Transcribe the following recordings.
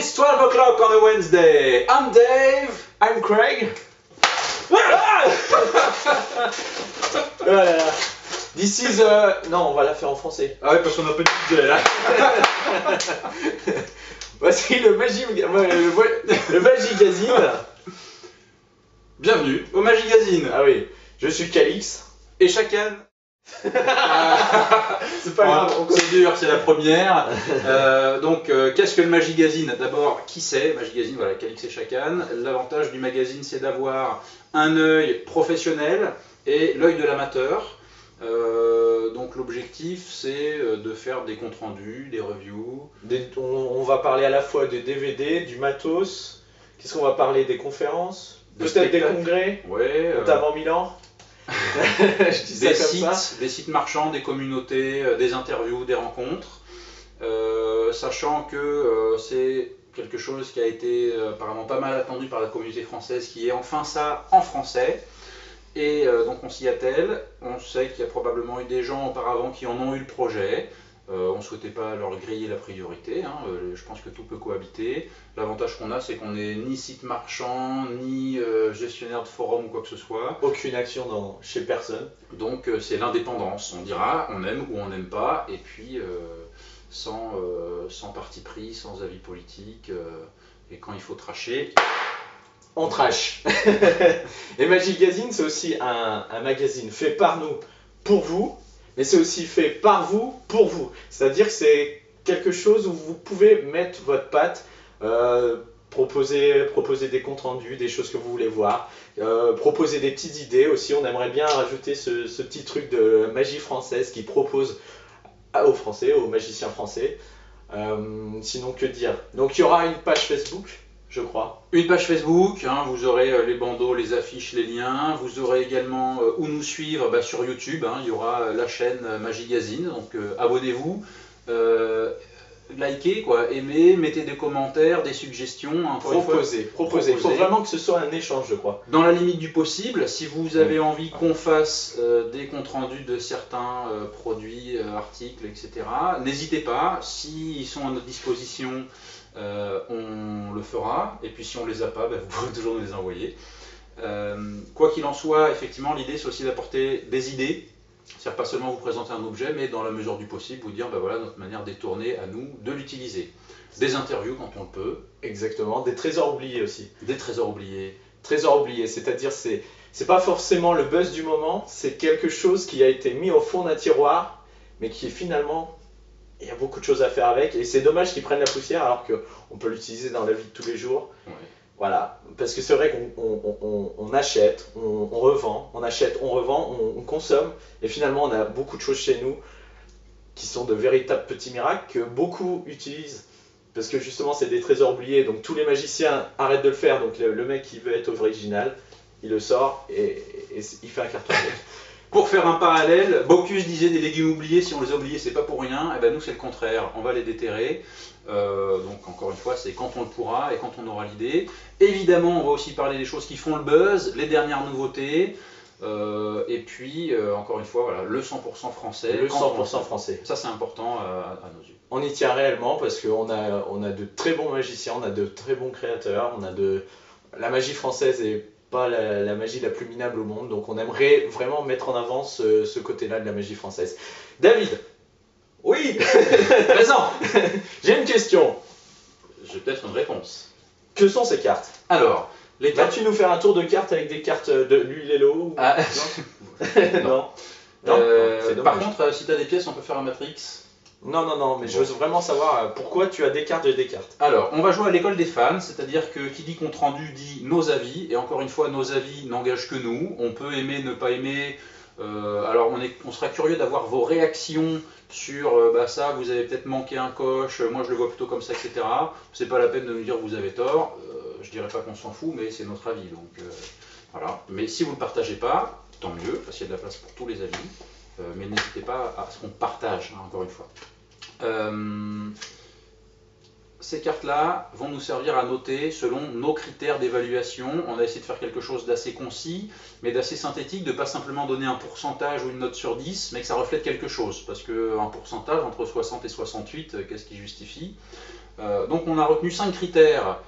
It's 12 o'clock on a Wednesday. I'm Dave. I'm Craig. Voilà. This is... Non, on va la faire en français. Ah ouais, parce qu'on a pas de budget là. Voici le Magigazine. Bienvenue au Magigazine. Ah oui, je suis Calix. Et Chacan. C'est pas grave, c'est dur, c'est la première. Qu'est-ce que le Magigazine? D'abord, qui c'est? Magigazine, voilà, Calix et Chacan. L'avantage du magazine, c'est d'avoir un œil professionnel et l'œil de l'amateur. Donc l'objectif, c'est de faire des comptes rendus, des reviews. On va parler à la fois des DVD, du matos. Qu'est-ce qu'on va parler? Des conférences? Peut-être des congrès, ouais, notamment Milan. Je dis des ça sites, comme ça. des sites marchands, des communautés, des interviews, des rencontres, sachant que c'est quelque chose qui a été apparemment pas mal attendu par la communauté française, qui est enfin ça en français. Et donc on s'y attelle. On sait qu'il y a probablement eu des gens auparavant qui en ont eu le projet. On ne souhaitait pas leur griller la priorité, hein. Je pense que tout peut cohabiter. L'avantage qu'on a, c'est qu'on n'est ni site marchand, ni gestionnaire de forum ou quoi que ce soit. Aucune action chez personne. Donc c'est l'indépendance, on dira on aime ou on n'aime pas, et puis sans parti pris, sans avis politique, et quand il faut tracher... On trash. Et Magigazine, c'est aussi un magazine fait par nous, pour vous, mais c'est aussi fait par vous, pour vous. C'est-à-dire que c'est quelque chose où vous pouvez mettre votre patte, proposer des comptes rendus, des choses que vous voulez voir, proposer des petites idées aussi. On aimerait bien rajouter ce petit truc de magie française qui propose aux Français, aux magiciens français. Sinon, que dire? Donc il y aura une page Facebook, je crois. Une page Facebook, hein, vous aurez les bandeaux, les affiches, les liens. Vous aurez également où nous suivre sur YouTube. Hein, il y aura la chaîne Magigazine, donc abonnez-vous, likez, aimez, mettez des commentaires, des suggestions. Proposez. Il faut vraiment que ce soit un échange, je crois. Dans la limite du possible, si vous avez envie qu'on fasse des comptes rendus de certains produits, articles, etc., n'hésitez pas. S'ils sont à notre disposition, on le fera, et puis si on les a pas, vous pourrez toujours nous les envoyer. Quoi qu'il en soit, effectivement, l'idée c'est aussi d'apporter des idées, c'est-à-dire pas seulement vous présenter un objet, mais dans la mesure du possible vous dire voilà notre manière détournée à nous de l'utiliser. Des interviews quand on le peut. Exactement, des trésors oubliés aussi. Des trésors oubliés. Trésors oubliés, c'est-à-dire c'est pas forcément le buzz du moment, c'est quelque chose qui a été mis au fond d'un tiroir, mais qui est finalement... Il y a beaucoup de choses à faire avec, et c'est dommage qu'ils prennent la poussière alors qu'on peut l'utiliser dans la vie de tous les jours. Ouais. Voilà, parce que c'est vrai qu'on achète, on revend, on achète, on revend, on consomme, et finalement on a beaucoup de choses chez nous qui sont de véritables petits miracles que beaucoup utilisent, parce que justement c'est des trésors oubliés, donc tous les magiciens arrêtent de le faire, donc le mec qui veut être original, il le sort et il fait un carton. Pour faire un parallèle, Bocuse disait des légumes oubliés, si on les a oubliés, c'est pas pour rien. Et ben nous, c'est le contraire, on va les déterrer. Donc, encore une fois, c'est quand on le pourra et quand on aura l'idée. Évidemment, on va aussi parler des choses qui font le buzz, les dernières nouveautés. Et puis, encore une fois, voilà, le 100% français. Le 100% français. Ça, c'est important à nos yeux. On y tient réellement parce qu'on a de très bons magiciens, on a de très bons créateurs, la magie française est pas la magie la plus minable au monde, donc on aimerait vraiment mettre en avant ce côté-là de la magie française. David. Oui. Présent. J'ai une question. J'ai peut-être une réponse. Que sont ces cartes? Alors, les cartes... Vas-tu nous faire un tour de cartes avec des cartes de l'huile et l'eau? Ah. Non. Par contre, si tu as des pièces, on peut faire un Matrix. Non, mais je veux vraiment savoir pourquoi tu as des cartes et des cartes. Alors, on va jouer à l'école des fans, c'est-à-dire que qui dit compte rendu dit nos avis, et encore une fois, nos avis n'engagent que nous. On peut aimer, ne pas aimer. Alors, on sera curieux d'avoir vos réactions sur ça, vous avez peut-être manqué un coche, moi je le vois plutôt comme ça, etc. C'est pas la peine de nous dire que vous avez tort. Je dirais pas qu'on s'en fout, mais c'est notre avis. Donc, voilà. Mais si vous ne le partagez pas, tant mieux, parce qu'il y a de la place pour tous les avis. Mais n'hésitez pas à ce qu'on partage, hein, encore une fois. Ces cartes-là vont nous servir à noter selon nos critères d'évaluation. On a essayé de faire quelque chose d'assez concis, mais d'assez synthétique, de ne pas simplement donner un pourcentage ou une note sur 10, mais que ça reflète quelque chose. Parce qu'un pourcentage entre 60 et 68, qu'est-ce qui justifie? Donc on a retenu 5 critères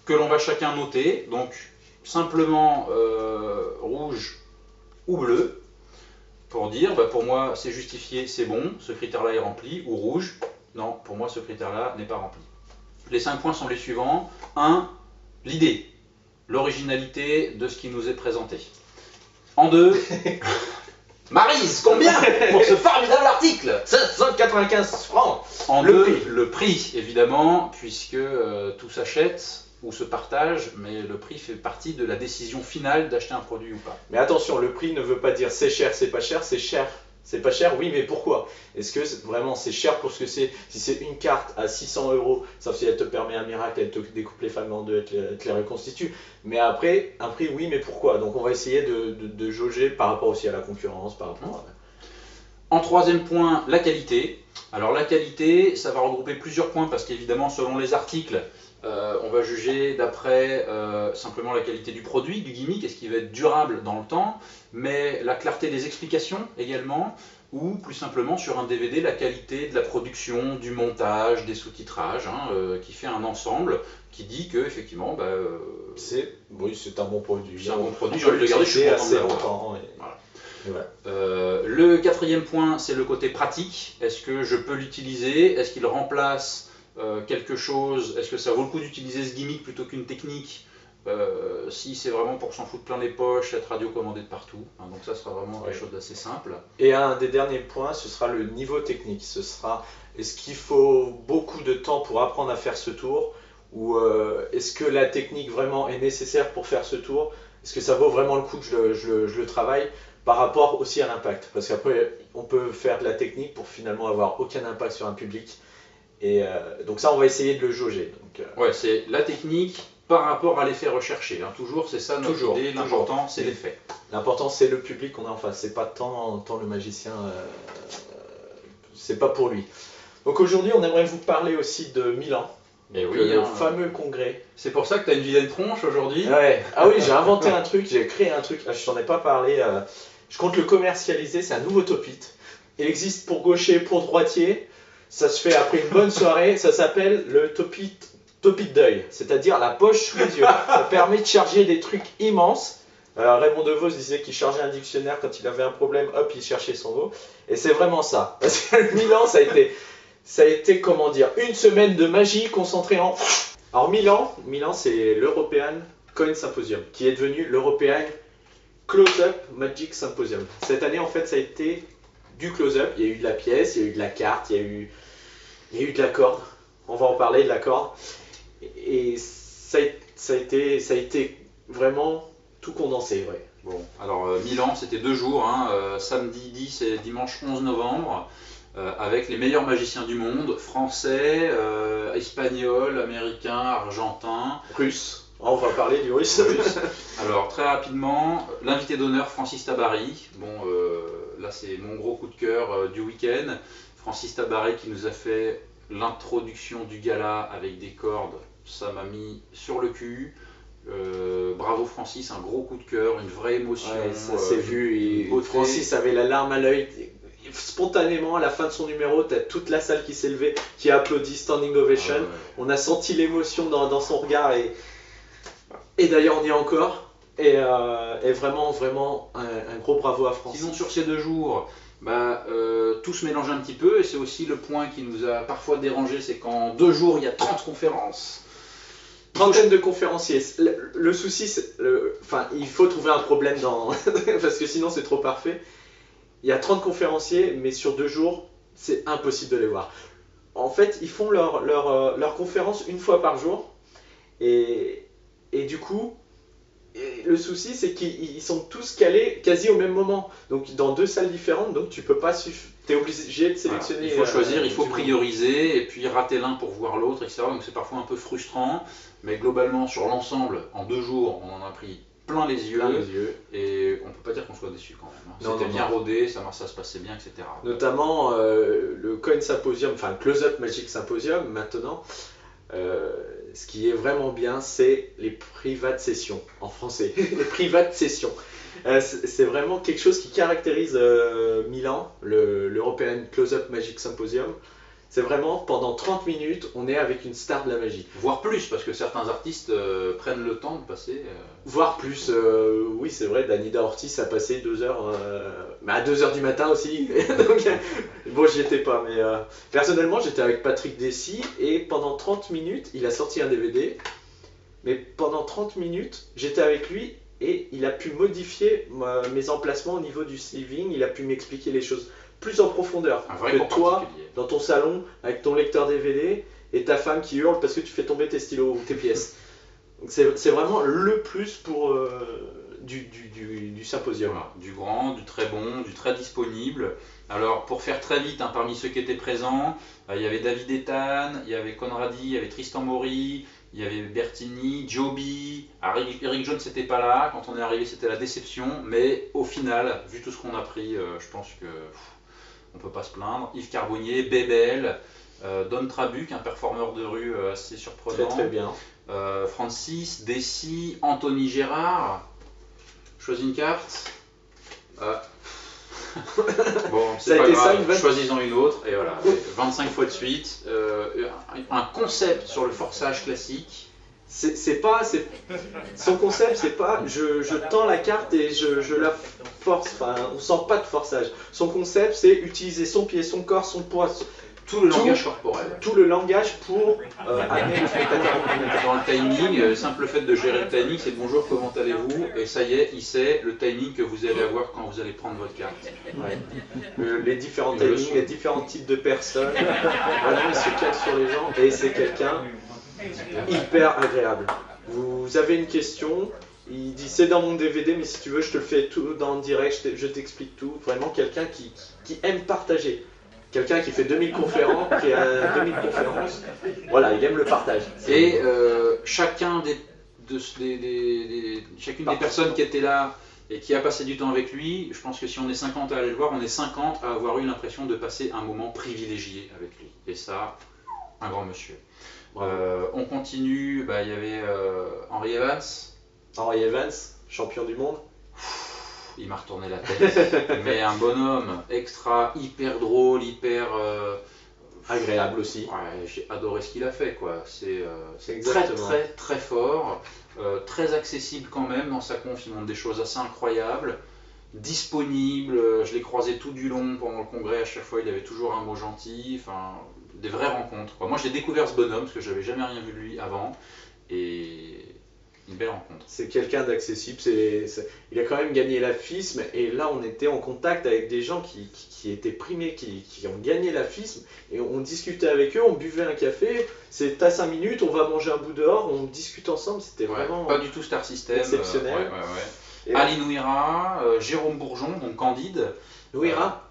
que l'on va chacun noter. Donc simplement rouge ou bleu, pour dire pour moi c'est justifié, c'est bon, ce critère-là est rempli, ou rouge, non, pour moi ce critère-là n'est pas rempli. Les 5 points sont les suivants. 1. L'idée, l'originalité de ce qui nous est présenté. En 2, Maryse, combien pour ce formidable article? 795 francs. En 2, le prix, évidemment, puisque tout s'achète ou se partage, mais le prix fait partie de la décision finale d'acheter un produit ou pas. Mais attention, le prix ne veut pas dire c'est cher, c'est pas cher, c'est cher. C'est pas cher, oui, mais pourquoi? Est-ce que vraiment c'est cher pour ce que c'est? Si c'est une carte à 600 €, sauf si elle te permet un miracle, elle te découpe les femmes en deux, elle te les reconstitue. Mais après, un prix, oui, mais pourquoi? Donc on va essayer de jauger par rapport aussi à la concurrence, par rapport à... En 3e point, la qualité. Alors la qualité, ça va regrouper plusieurs points parce qu'évidemment, selon les articles, on va juger d'après simplement la qualité du produit, du gimmick, est-ce qu'il va être durable dans le temps, mais la clarté des explications également, ou plus simplement sur un DVD, la qualité de la production, du montage, des sous-titrages, qui fait un ensemble qui dit que effectivement, oui, c'est un bon produit. C'est un bon produit, j'ai envie de le garder, je suis content de l'avoir. Voilà. Le 4e point, c'est le côté pratique. Est-ce que je peux l'utiliser? Est-ce qu'il remplace quelque chose? Est-ce que ça vaut le coup d'utiliser ce gimmick plutôt qu'une technique? Si c'est vraiment pour s'en foutre plein les poches, être radiocommandé de partout. Donc ça sera vraiment quelque chose d'assez simple. Et un des derniers points, ce sera le niveau technique. Ce sera, est-ce qu'il faut beaucoup de temps pour apprendre à faire ce tour? Ou est-ce que la technique vraiment est nécessaire pour faire ce tour? Est-ce que ça vaut vraiment le coup que je le travaille? Par rapport aussi à l'impact. Parce qu'après, on peut faire de la technique pour finalement avoir aucun impact sur un public. Et donc ça, on va essayer de le jauger. Donc, ouais, c'est la technique par rapport à l'effet recherché. Toujours, c'est ça notre idée. L'important, c'est l'effet. L'important, c'est le public qu'on a en face. C'est pas tant le magicien. C'est pas pour lui. Donc aujourd'hui, on aimerait vous parler aussi de Milan. Et oui, le fameux congrès. C'est pour ça que tu as une vilaine tronche aujourd'hui. Ouais. Ah oui, j'ai inventé un truc, j'ai créé un truc. Je t'en ai pas parlé. Je compte le commercialiser. C'est un nouveau Top-it. Il existe pour gaucher, pour droitier. Ça se fait après une bonne soirée. Ça s'appelle le Top-it d'œil, c'est-à-dire la poche sous les yeux. Ça permet de charger des trucs immenses. Raymond DeVos disait qu'il chargeait un dictionnaire quand il avait un problème. Hop, il cherchait son mot. Et c'est vraiment ça. Parce que Milan, ça a été, comment dire, une semaine de magie concentrée en... Alors Milan c'est l'European Coin Symposium, qui est devenu l'European Close-Up Magic Symposium. Cette année, en fait, ça a été du close-up. Il y a eu de la pièce, il y a eu de la carte, il y a eu de la corde. On va en parler de la corde. Et ça a été vraiment tout condensé, ouais. Bon, alors Milan, c'était 2 jours, samedi 10 et dimanche 11 novembre. Avec les meilleurs magiciens du monde, français, espagnols, américains, argentins, russes. On va parler du russe. Alors très rapidement, l'invité d'honneur Francis Tabary. Bon, là c'est mon gros coup de cœur du week-end. Francis Tabary qui nous a fait l'introduction du gala avec des cordes, ça m'a mis sur le cul. Bravo Francis, un gros coup de cœur, une vraie émotion. Ouais, ça s'est vu. Et Francis avait la larme à l'œil. Spontanément, à la fin de son numéro, tu as toute la salle qui s'est levée, qui a applaudi, standing ovation. Ah ouais. On a senti l'émotion dans son regard et d'ailleurs on y est encore. Et vraiment un gros bravo à Francis. Sinon, sur ces 2 jours, tout se mélange un petit peu et c'est aussi le point qui nous a parfois dérangé, c'est qu'en 2 jours, il y a 30 conférences. Trentaine de conférenciers. Le souci, il faut trouver un problème parce que sinon c'est trop parfait. Il y a 30 conférenciers, mais sur 2 jours, c'est impossible de les voir. En fait, ils font leur conférence une fois par jour. Et du coup, le souci, c'est qu'ils sont tous calés quasi au même moment. Donc, dans 2 salles différentes, donc tu peux pas... Tu es obligé de sélectionner... Voilà. Il faut choisir, il faut prioriser, et puis rater l'un pour voir l'autre, etc. Donc, c'est parfois un peu frustrant. Mais globalement, sur l'ensemble, en 2 jours, on en a pris plein les yeux, et on peut pas dire qu'on soit déçu quand même. C'était bien rodé, ça se passait bien, etc. Notamment le Coin Symposium, enfin le Close-Up Magic Symposium maintenant, ce qui est vraiment bien, c'est les private sessions, en français, les private sessions. C'est vraiment quelque chose qui caractérise Milan, l'European Close-Up Magic Symposium. C'est vraiment pendant 30 minutes, on est avec une star de la magie. Voire plus, parce que certains artistes prennent le temps de passer. Voire plus, oui c'est vrai, Danida Ortiz a passé 2 heures, mais à 2 heures du matin aussi. Donc, bon, j'y étais pas, mais personnellement j'étais avec Patrick Dessy et pendant 30 minutes, il a sorti un DVD, mais pendant 30 minutes, j'étais avec lui et il a pu modifier mes emplacements au niveau du sleeving, il a pu m'expliquer les choses plus en profondeur Un vrai que cours toi, particulier. dans ton salon, avec ton lecteur DVD et ta femme qui hurle parce que tu fais tomber tes stylos ou tes pièces. Donc c'est vraiment le plus pour du symposium. Voilà, du grand, du très bon, du très disponible. Alors pour faire très vite, parmi ceux qui étaient présents, il y avait David Ethan, il y avait Conradi, il y avait Tristan Maury, il y avait Bertini, Joby. Alors Eric Jones n'était pas là, quand on est arrivé c'était la déception, mais au final, vu tout ce qu'on a pris, je pense que on peut pas se plaindre. Yves Carbonnier, Bébel, Don Trabuc, un performeur de rue assez surprenant. Très très bien. Francis, Dessy, Anthony Gérard. Choisis une carte. Bon, c'est pas grave, choisis-en une autre. Et voilà, 25 fois de suite. Un concept sur le forçage classique. Son concept, c'est pas je tends la carte et je la force. Enfin, on sent pas de forçage. Son concept, c'est utiliser son pied, son corps, son poids. Tout le langage corporel. Tout le langage pour amener le spectateur en communauté. Dans le timing, le simple fait de gérer le timing, c'est bonjour, comment allez-vous? Et ça y est, il sait le timing que vous allez avoir quand vous allez prendre votre carte. Ouais. Les différents timings, les différents types de personnes. Vraiment, il se cale sur les gens et c'est quelqu'un hyper agréable. Vous avez une question, il dit c'est dans mon DVD, mais si tu veux, je te le fais tout dans le direct, je t'explique tout. Vraiment quelqu'un qui aime partager. Quelqu'un qui fait 2000 conférences, qui a 2000 conférences, voilà, il aime le partage. Et chacune des personnes qui étaient là et qui a passé du temps avec lui, je pense que si on est 50 à aller le voir, on est 50 à avoir eu l'impression de passer un moment privilégié avec lui. Et ça, un grand monsieur. On continue, il y avait Henry Evans. Henry Evans, champion du monde. Il m'a retourné la tête, mais un bonhomme extra, hyper drôle, hyper agréable aussi. Ouais, j'ai adoré ce qu'il a fait, quoi. C'est très exactement. très très fort, très accessible quand même dans sa conf. Il montre des choses assez incroyables, disponible. Je l'ai croisé tout du long pendant le congrès. À chaque fois, il avait toujours un mot gentil. Enfin, des vraies rencontres, quoi. Moi, j'ai découvert ce bonhomme parce que j'avais jamais rien vu de lui avant, et une belle rencontre. C'est quelqu'un d'accessible, il a quand même gagné la FISM et là on était en contact avec des gens qui étaient primés, qui ont gagné la FISM et on discutait avec eux, on buvait un café, c'est à 5 minutes, on va manger un bout dehors, on discute ensemble, c'était vraiment pas du tout Star System, exceptionnel. Ali Nouira, Jérôme Bourgeon, donc Candide. Nouira,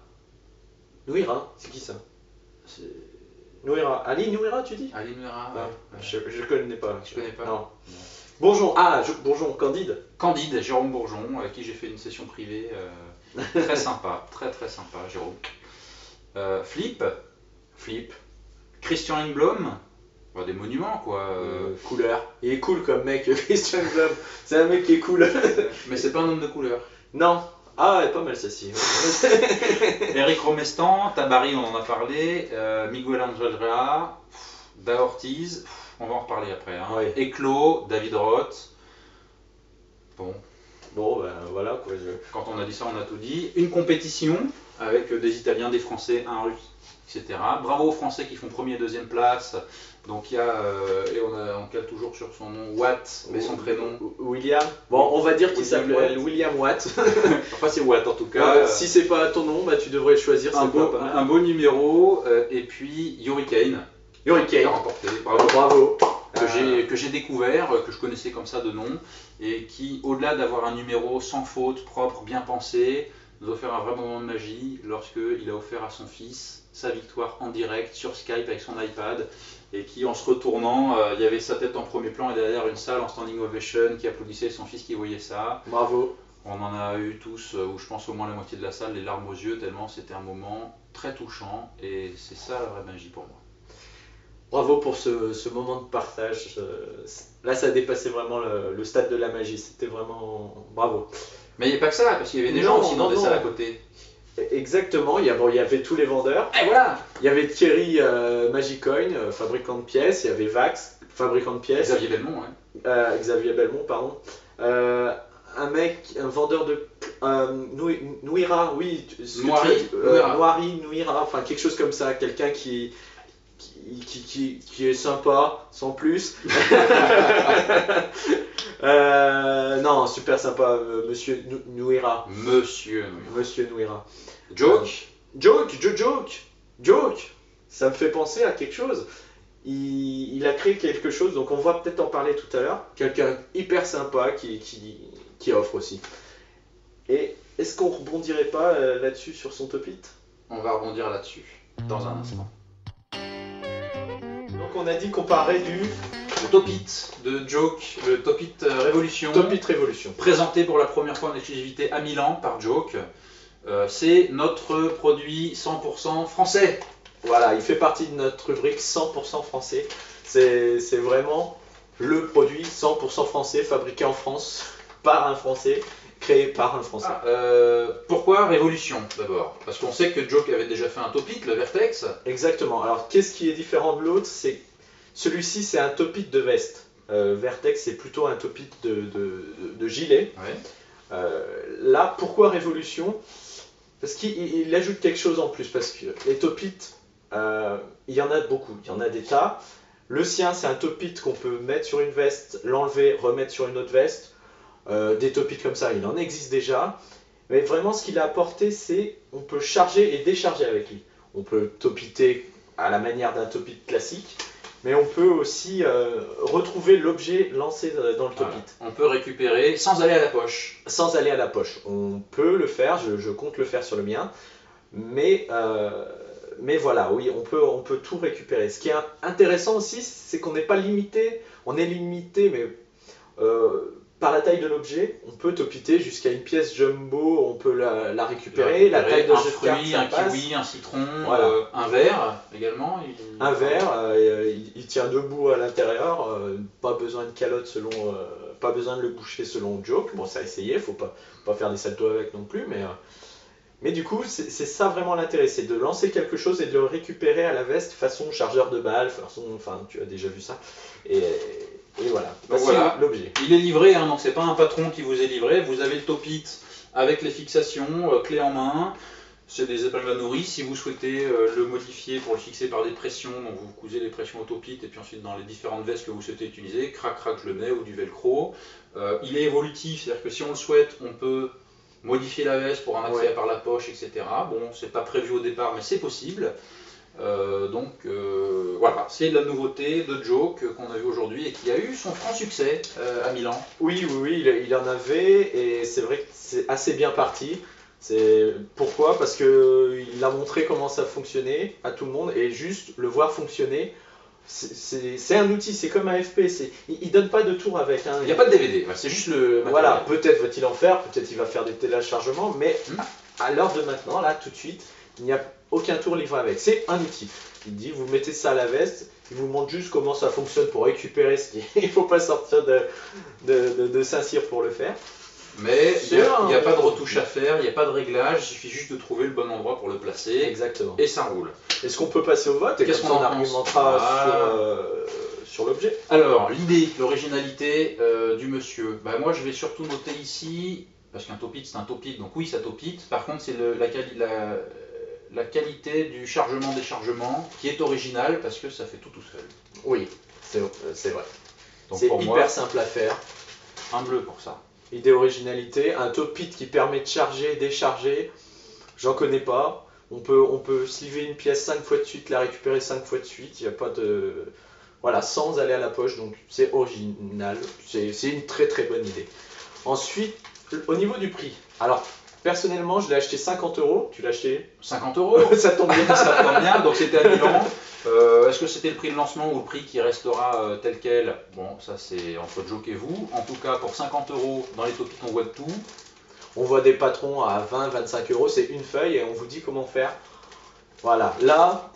c'est qui ça? Nouira, Ali Nouira tu dis? Ali Nouira, je connais pas. Tu connais pas? Non. Bourgeon, Bourgeon, Candide. Candide, Jérôme Bourgeon, avec qui j'ai fait une session privée, très sympa, très très sympa, Jérôme. Flip, Christian Engblom, des monuments quoi. Couleur. Il est cool comme mec, Christian Engblom. C'est un mec qui est cool. Mais c'est pas un homme de couleur. Non. Ah, elle est pas mal celle-ci. Eric Romestan, Tabary, on en a parlé. Miguel Angel Rea, Da Ortiz. On va en reparler après. Oui. Éclos, David Roth. Bon, voilà quoi. Quand on a dit ça, on a tout dit. Une compétition avec des Italiens, des Français, un Russe, etc. Bravo aux Français qui font première et deuxième place. Donc il y a, et on cale toujours sur son nom, Watt, mais son prénom. William. Bon, on va dire qu'il s'appelle William Watt. Enfin, c'est Watt en tout cas. Si c'est pas ton nom, tu devrais le choisir. Un beau numéro. Et puis Yuri Kane. Qui a remporté. Bravo. Que j'ai découvert, que je connaissais comme ça de nom, et qui, au-delà d'avoir un numéro sans faute, propre, bien pensé, nous a offert un vrai moment de magie lorsqu'il a offert à son fils sa victoire en direct sur Skype avec son iPad, et qui, en se retournant, il y avait sa tête en premier plan et derrière une salle en standing ovation qui applaudissait, son fils qui voyait ça. Bravo. On en a eu tous, ou je pense au moins la moitié de la salle, les larmes aux yeux, tellement c'était un moment très touchant, et c'est ça la vraie magie pour moi. Bravo pour ce moment de partage. Là, ça a dépassé vraiment le stade de la magie. C'était vraiment bravo. Mais il n'y a pas que ça, parce qu'il y avait des gens aussi dans des salles à côté. Exactement, il y avait tous les vendeurs. Et voilà. Il y avait Thierry Magicoin, fabricant de pièces. Il y avait Vax, fabricant de pièces. Xavier Belmont, Xavier Belmont, pardon. Un vendeur de Nouira, oui. Nouira, enfin quelque chose comme ça. Quelqu'un qui est sympa, sans plus. Non, super sympa, monsieur Nouira. Monsieur Nouira. Joke. Ça me fait penser à quelque chose. Il a créé quelque chose, donc on va peut-être en parler tout à l'heure. Quelqu'un hyper sympa qui offre aussi. Et est-ce qu'on rebondirait pas là-dessus sur son top 8 ? On va rebondir là-dessus dans un instant. Donc on a dit qu'on parlait du Le Top It de Joke, le Top It Révolution. Top 8 Révolution. Présenté pour la première fois en exclusivité à Milan par Joke. C'est notre produit 100% français. Voilà, il fait partie de notre rubrique 100% français. C'est vraiment le produit 100% français, fabriqué en France, par un Français, créé par un Français. Pourquoi Révolution d'abord? Parce qu'on sait que Joke avait déjà fait un Top It, le Vertex. Exactement. Alors qu'est-ce qui est différent de l'autre? Celui-ci, c'est un Top It de veste. Vertex, c'est plutôt un Top It de gilet. Ouais. Là, pourquoi Révolution? Parce qu'il ajoute quelque chose en plus. Parce que les Top It, il y en a beaucoup, il y en a des tas. Le sien, c'est un Top It qu'on peut mettre sur une veste, l'enlever, remettre sur une autre veste. Des Top It comme ça, il en existe déjà. Mais vraiment, ce qu'il a apporté, c'est on peut charger et décharger avec lui. On peut Top Iter à la manière d'un Top It classique, mais on peut aussi retrouver l'objet lancé dans le Top It. On peut récupérer sans aller à la poche. Sans aller à la poche. On peut le faire, je compte le faire sur le mien, mais voilà, oui, on peut tout récupérer. Ce qui est intéressant aussi, c'est qu'on n'est pas limité, on est limité, mais par la taille de l'objet, on peut topiter jusqu'à une pièce jumbo, on peut la récupérer, la taille de un jeu de cartes, fruit, ça un passe. kiwi, un citron, Voilà. Un verre également. Un verre, il tient debout à l'intérieur, pas besoin de calotte pas besoin de le boucher selon Joke. Bon, ça a essayé, faut pas faire des saltos avec non plus, mais du coup, c'est ça vraiment l'intérêt, c'est de lancer quelque chose et de le récupérer à la veste façon chargeur de balles, enfin, tu as déjà vu ça. Et voilà, voilà. L'objet. Il est livré, hein, donc c'est pas un patron qui vous est livré. Vous avez le Top It avec les fixations, clé en main. C'est des épingles à nourrice. Si vous souhaitez le modifier pour le fixer par des pressions, donc vous cousez les pressions au Top It et puis ensuite dans les différentes vestes que vous souhaitez utiliser, crac, je le mets, ou du velcro. Il est évolutif, c'est-à-dire que si on le souhaite, on peut modifier la veste pour un accès par la poche, etc. Bon, c'est pas prévu au départ, mais c'est possible. Voilà, c'est la nouveauté de Joke qu'on a vu aujourd'hui et qui a eu son franc succès à Milan. Oui, il en avait et c'est vrai que c'est assez bien parti. Pourquoi? Parce qu'il a montré comment ça fonctionnait à tout le monde et juste le voir fonctionner, c'est un outil, c'est comme un FP, il donne pas de tour avec. Hein, il n'y a pas de DVD, c'est juste le matériel. Voilà, peut-être va-t-il en faire, peut-être il va faire des téléchargements, mais à l'heure de maintenant, là tout de suite, il n'y a aucun tour livré avec. C'est un outil. Il dit, vous mettez ça à la veste, il vous montre juste comment ça fonctionne pour récupérer ce qui est. Il ne faut pas sortir de Saint-Cyr pour le faire. Mais il n'y a pas de retouche à faire, il n'y a pas de réglage, il suffit juste de trouver le bon endroit pour le placer. Exactement. Et ça roule. Est-ce qu'on peut passer au vote? Et qu'est-ce qu'on en argumentera sur l'objet? Alors, l'idée, l'originalité du monsieur. Moi, je vais surtout noter ici, parce qu'un Top It, c'est un Top It, donc oui, ça Top It. Par contre, c'est la qualité du chargement-déchargement qui est originale, parce que ça fait tout seul. Oui, c'est vrai. Donc c'est pour hyper moi, simple à faire. Un bleu pour ça. Idée originalité, un Top It qui permet de charger, décharger, j'en connais pas. On peut sliver une pièce 5 fois de suite, la récupérer 5 fois de suite, il n'y a pas de... Voilà, sans aller à la poche, donc c'est original, c'est une très très bonne idée. Ensuite, au niveau du prix, alors personnellement je l'ai acheté 50 €, tu l'as acheté 50 €. Ça tombe bien. Ça tombe bien, donc c'était à Milan. Est-ce que c'était le prix de lancement ou le prix qui restera tel quel? Bon, ça c'est entre Joke et vous. En tout cas, pour 50 € dans les Top It, on voit de tout. On voit des patrons à 20-25 €, c'est une feuille et on vous dit comment faire. Voilà, là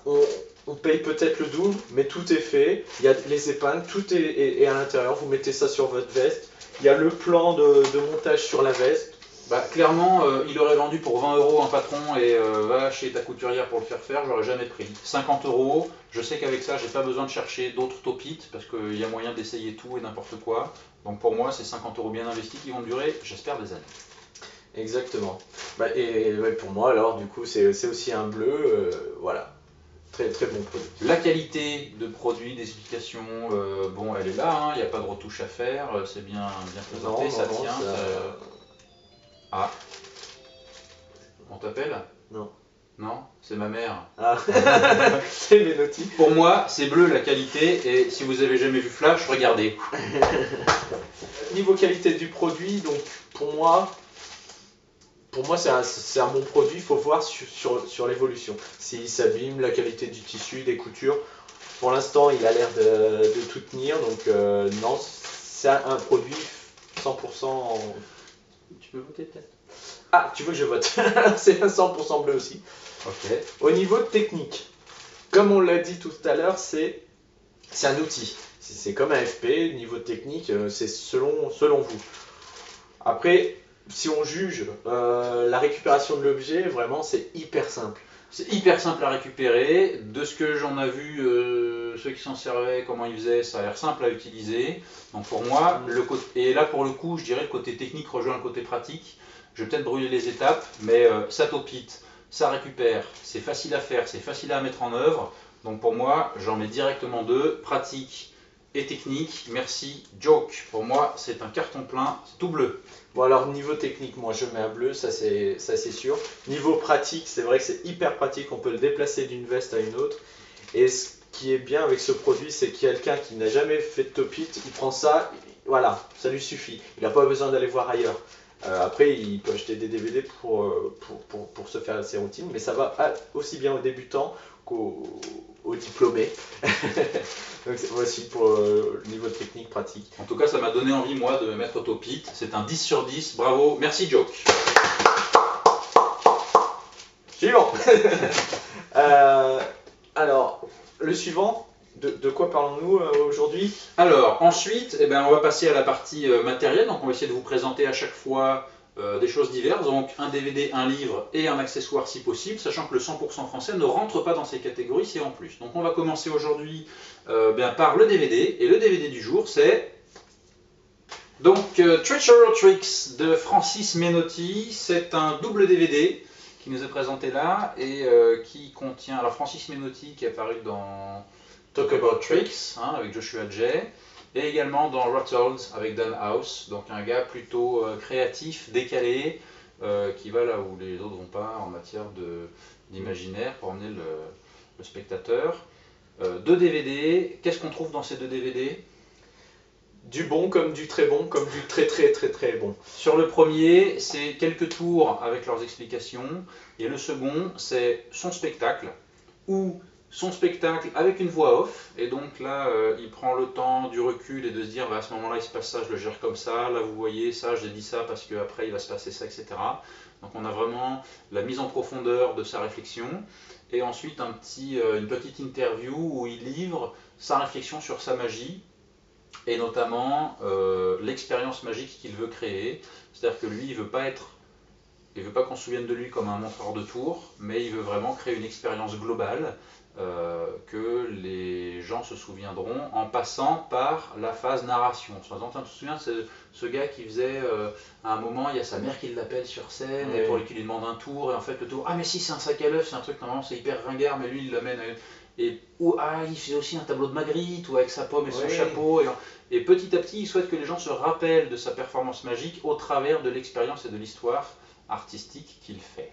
on paye peut-être le double, mais tout est fait. Il y a les épingles, tout est à l'intérieur. Vous mettez ça sur votre veste. Il y a le plan de montage sur la veste. Bah, clairement, il aurait vendu pour 20 euros un patron et va chez ta couturière pour le faire, j'aurais jamais pris. 50 euros, je sais qu'avec ça, j'ai pas besoin de chercher d'autres topites parce qu'il y a moyen d'essayer tout et n'importe quoi. Donc pour moi, c'est 50 euros bien investis qui vont durer, j'espère, des années. Exactement. Bah, et ouais, pour moi, alors, du coup, c'est aussi un bleu. Voilà. Très très bon produit. La qualité de produit, des explications, bon, elle est là, hein, il n'y a pas de retouche à faire, c'est bien présenté, Non, ça non, tient. Ah, on t'appelle? Non. Non, c'est ma mère. Ah, c'est les notifs. Pour moi, c'est bleu la qualité, et si vous avez jamais vu Flash, regardez. Niveau qualité du produit, donc pour moi c'est un bon produit, il faut voir sur l'évolution. S'il s'abîme, la qualité du tissu, des coutures. Pour l'instant, il a l'air de tout tenir, donc non, c'est un produit 100%. Tu peux voter peut-être? Ah, tu veux que je vote? C'est un 100% bleu aussi. Ok. Au niveau technique, comme on l'a dit tout à l'heure, c'est un outil. C'est comme un FP, niveau technique, c'est selon vous. Après, si on juge la récupération de l'objet, vraiment c'est hyper simple. C'est hyper simple à récupérer. De ce que j'en ai vu, ceux qui s'en servaient, comment ils faisaient, ça a l'air simple à utiliser. Donc pour moi, et là pour le coup, je dirais le côté technique rejoint le côté pratique. Je vais peut-être brûler les étapes, mais ça topite, ça récupère, c'est facile à faire, c'est facile à mettre en œuvre. Donc pour moi, j'en mets directement deux, pratique et technique. Merci, Joke. Pour moi, c'est un carton plein, c'est tout bleu. Bon alors niveau technique, moi je mets un bleu, ça c'est sûr. Niveau pratique, c'est vrai que c'est hyper pratique, on peut le déplacer d'une veste à une autre. Et ce qui est bien avec ce produit, c'est qu'il y a quelqu'un qui n'a jamais fait de top-it, il prend ça, voilà, ça lui suffit. Il n'a pas besoin d'aller voir ailleurs. Après, il peut acheter des DVD pour se faire ses routines, mais ça va aussi bien aux débutants qu'aux diplômés. Donc voici pour le niveau technique pratique. En tout cas, ça m'a donné envie, moi, de me mettre au top-it. C'est un 10 sur 10. Bravo. Merci, Joke. Suivant. Alors, le suivant, de quoi parlons-nous aujourd'hui? Alors, ensuite, eh ben, on va passer à la partie matérielle. Donc, on va essayer de vous présenter à chaque fois des choses diverses. Donc, un DVD, un livre et un accessoire si possible, sachant que le 100% français ne rentre pas dans ces catégories, c'est en plus. Donc, on va commencer aujourd'hui par le DVD. Et le DVD du jour, c'est donc Treacherous Tricks de Francis Menotti. C'est un double DVD qui nous est présenté là et qui contient. Alors, Francis Menotti qui est apparu dans Talk About Tricks avec Joshua Jay. Et également dans Rattled avec Dan House, donc un gars plutôt créatif, décalé, qui va là où les autres vont pas en matière d'imaginaire pour emmener le spectateur. Deux DVD, qu'est-ce qu'on trouve dans ces deux DVD? Du bon comme du très bon, comme du très très très très bon. Sur le premier, c'est quelques tours avec leurs explications, et le second, c'est son spectacle, où son spectacle avec une voix off, et donc là il prend le temps du recul et de se dire bah, à ce moment-là il se passe ça, je le gère comme ça, là vous voyez ça, j'ai dit ça parce qu'après il va se passer ça, etc. Donc on a vraiment la mise en profondeur de sa réflexion, et ensuite une petite interview où il livre sa réflexion sur sa magie, et notamment l'expérience magique qu'il veut créer, c'est-à-dire que lui il veut pas qu'on se souvienne de lui comme un montreur de tours, mais il veut vraiment créer une expérience globale que les gens se souviendront en passant par la phase narration. Par exemple, tu te souviens de ce gars qui faisait, à un moment, il y a sa mère qui l'appelle sur scène, oui. et pour qui lui demande un tour, et en fait le tour, ah mais si c'est un sac à l'œuf, c'est un truc normalement c'est hyper ringard, mais lui il l'amène il faisait aussi un tableau de Magritte, ou avec sa pomme et son chapeau, et petit à petit il souhaite que les gens se rappellent de sa performance magique au travers de l'expérience et de l'histoire artistique qu'il fait.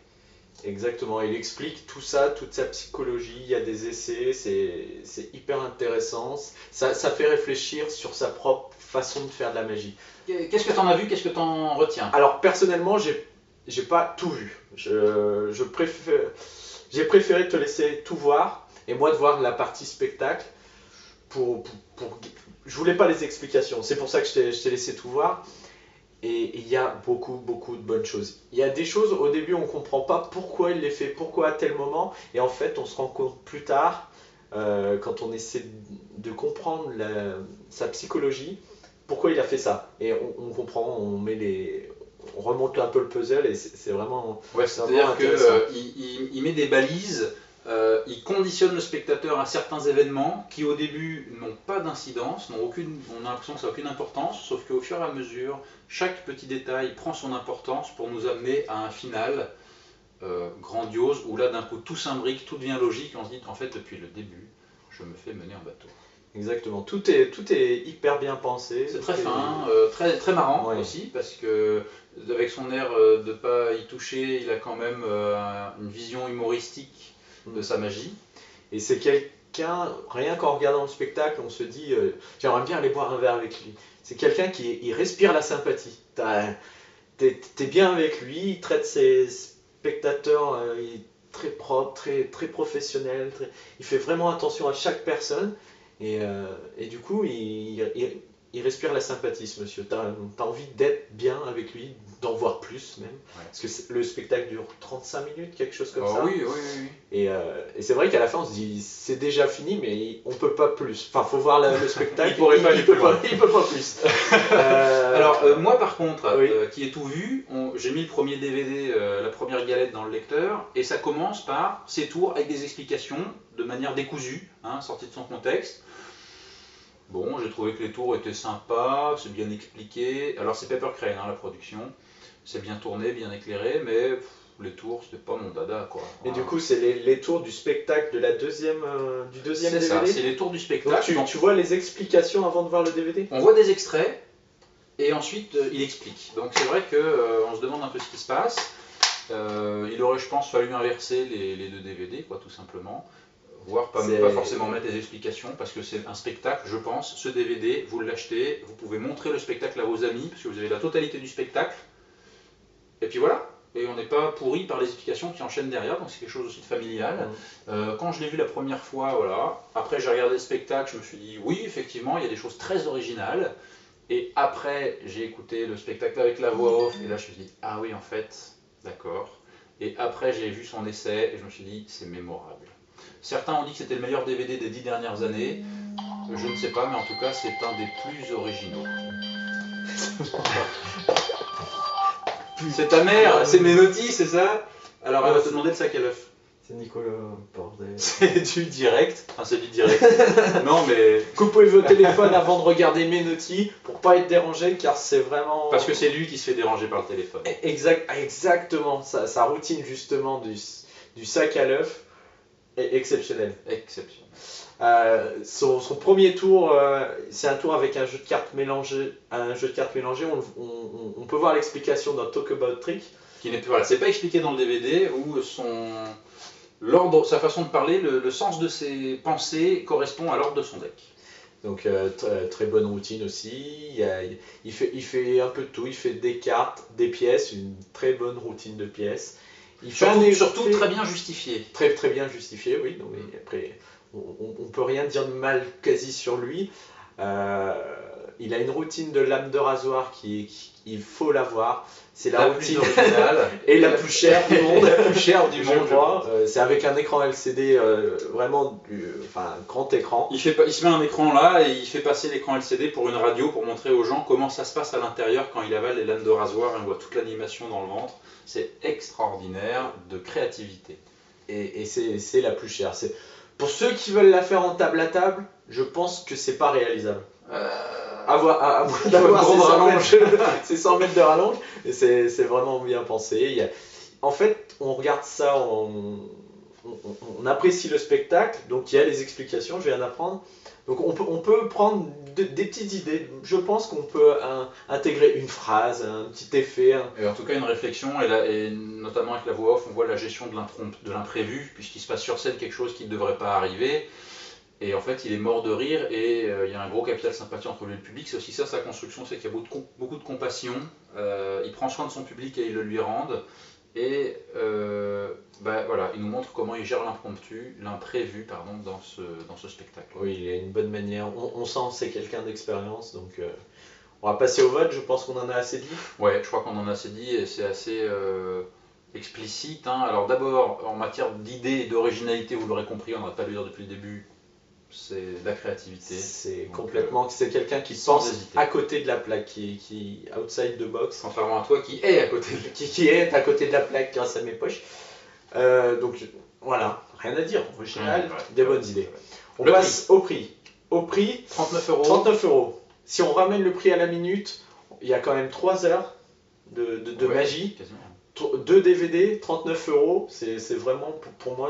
Exactement, il explique tout ça, toute sa psychologie, il y a des essais, c'est hyper intéressant, ça fait réfléchir sur sa propre façon de faire de la magie. Qu'est-ce que tu en as vu, qu'est-ce que tu en retiens? Alors personnellement, j'ai pas tout vu, j'ai préféré te laisser tout voir, et moi de voir la partie spectacle, je voulais pas les explications, c'est pour ça que je t'ai laissé tout voir. Et il y a beaucoup de bonnes choses. Il y a des choses, au début, on ne comprend pas pourquoi il les fait, pourquoi à tel moment. Et en fait, on se rend compte plus tard, quand on essaie de comprendre sa psychologie, pourquoi il a fait ça. Et on comprend, on remonte un peu le puzzle et c'est vraiment, Ouais, c'est vraiment c'est-à-dire intéressant. qu'il met des balises, il conditionne le spectateur à certains événements qui au début n'ont pas d'incidence, on a l'impression que ça n'a aucune importance, sauf qu'au fur et à mesure, chaque petit détail prend son importance pour nous amener à un final grandiose où là d'un coup tout s'imbrique, tout devient logique, on se dit en fait depuis le début, je me fais mener en bateau. Exactement, tout est hyper bien pensé. C'est très fin, très, très marrant Ouais. aussi, parce que avec son air de ne pas y toucher, il a quand même une vision humoristique de sa magie. Et c'est quelqu'un, rien qu'en regardant le spectacle, on se dit j'aimerais bien aller boire un verre avec lui. C'est quelqu'un qui il respire la sympathie. T'es bien avec lui, il traite ses spectateurs, il est très propre, très professionnel, il fait vraiment attention à chaque personne. Et du coup, il respire la sympathie, ce monsieur. T'as envie d'être bien avec lui, d'en voir plus même. Ouais. Parce que le spectacle dure 35 minutes, quelque chose comme ça. Oui, oui, oui. Et c'est vrai qu'à la fin, on se dit, c'est déjà fini, mais on peut pas plus. Enfin, faut voir le spectacle. Il pourrait pas aller plus loin. Il peut pas plus. Alors, moi par contre, oui. qui ai tout vu, j'ai mis le premier DVD, la première galette dans le lecteur, et ça commence par ces tours avec des explications de manière décousue, hein, sorties de son contexte. Bon, j'ai trouvé que les tours étaient sympas, c'est bien expliqué. Alors, c'est Pepper Crane, hein, la production. C'est bien tourné, bien éclairé, mais les tours, c'était pas mon dada, quoi. Et Voilà. du coup, c'est les tours du spectacle de la deuxième, du deuxième C'est DVD. ça, c'est les tours du Donc spectacle. tu vois les explications avant de voir le DVD. On voit des extraits, et ensuite, il explique. Donc, c'est vrai qu'on se demande un peu ce qui se passe. Il aurait, je pense, fallu inverser les deux DVD, quoi, tout simplement. Voire pas forcément mettre des explications, parce que c'est un spectacle, je pense. Ce DVD, vous l'achetez, vous pouvez montrer le spectacle à vos amis, parce que vous avez la totalité du spectacle. Et puis voilà. Et on n'est pas pourri par les explications qui enchaînent derrière, donc c'est quelque chose aussi de familial. Quand je l'ai vu la première fois, voilà. Après, j'ai regardé le spectacle, je me suis dit, oui, effectivement, il y a des choses très originales. Et après, j'ai écouté le spectacle avec la voix off, et là, je me suis dit, ah oui, en fait, d'accord. Et après, j'ai vu son essai, et je me suis dit, c'est mémorable. Certains ont dit que c'était le meilleur DVD des 10 dernières années. Je ne sais pas, mais en tout cas, c'est un des plus originaux. C'est ta mère, c'est Menotti, c'est ça? Alors, elle va te demander le sac à l'œuf. C'est Nicolas, bordel. C'est du direct. Enfin, c'est du direct. Non, mais. Coupez vos téléphones avant de regarder Menotti pour pas être dérangé, car c'est vraiment. Parce que c'est lui qui se fait déranger par le téléphone. Exactement, sa routine justement du sac à l'œuf est exceptionnelle. Exceptionnel. Son premier tour, c'est un tour avec un jeu de cartes mélangé. On peut voir l'explication dans Talk About Trick. Qui n'est voilà, c'est pas expliqué dans le DVD où l'ordre, sa façon de parler, le sens de ses pensées correspond à l'ordre de son deck. Donc très bonne routine aussi. Il fait un peu de tout. Il fait des cartes, des pièces, une très bonne routine de pièces. Surtout très bien justifié. Très très bien justifié, oui. Donc, après, on peut rien dire de mal quasi sur lui. Il a une routine de lame de rasoir il faut l'avoir. C'est la routine originale et la plus chère du monde. La plus chère du monde, je crois. C'est avec un écran LCD vraiment grand écran. Il se met un écran là et il fait passer l'écran LCD pour une radio pour montrer aux gens comment ça se passe à l'intérieur quand il avale les lames de rasoir et on voit toute l'animation dans le ventre. C'est extraordinaire de créativité. Et c'est la plus chère. Pour ceux qui veulent la faire en table à table, je pense que c'est pas réalisable. D'avoir ces 100 mètres de rallonge, et c'est vraiment bien pensé. En fait, on regarde ça, on apprécie le spectacle, donc il y a les explications, je viens d'apprendre. Donc on peut prendre des petites idées. Je pense qu'on peut intégrer une phrase, un petit effet. Et en tout cas une réflexion, et notamment avec la voix off, on voit la gestion de l'imprévu, puisqu'il se passe sur scène quelque chose qui ne devrait pas arriver. Et en fait, il est mort de rire et il y a un gros capital sympathie entre lui et le public. C'est aussi ça sa construction, c'est qu'il y a beaucoup de compassion. Il prend soin de son public et il le lui rend. Et voilà, il nous montre comment il gère l'imprévu dans ce spectacle. Oui, il a une bonne manière. On sent que c'est quelqu'un d'expérience. Donc on va passer au vote, je pense qu'on en a assez dit. Ouais, je crois qu'on en a assez dit et c'est assez explicite. Hein. Alors d'abord, en matière d'idées et d'originalité, vous l'aurez compris, on n'arrête pas de le dire depuis le début, c'est de la créativité. C'est Donc, complètement, c'est quelqu'un qui sans pense hésiter. à côté de la plaque, qui outside the box, Contrairement à toi qui est à côté de qui est à côté de la plaque grâce à mes poches. Donc voilà, rien à dire, original, des bonnes idées. On Le passe au prix. Au prix, 39 euros. 39 euros. Si on ramène le prix à la minute, il y a quand même 3 heures de Ouais, magie. quasiment. 2 DVD, 39 euros, c'est vraiment, pour moi,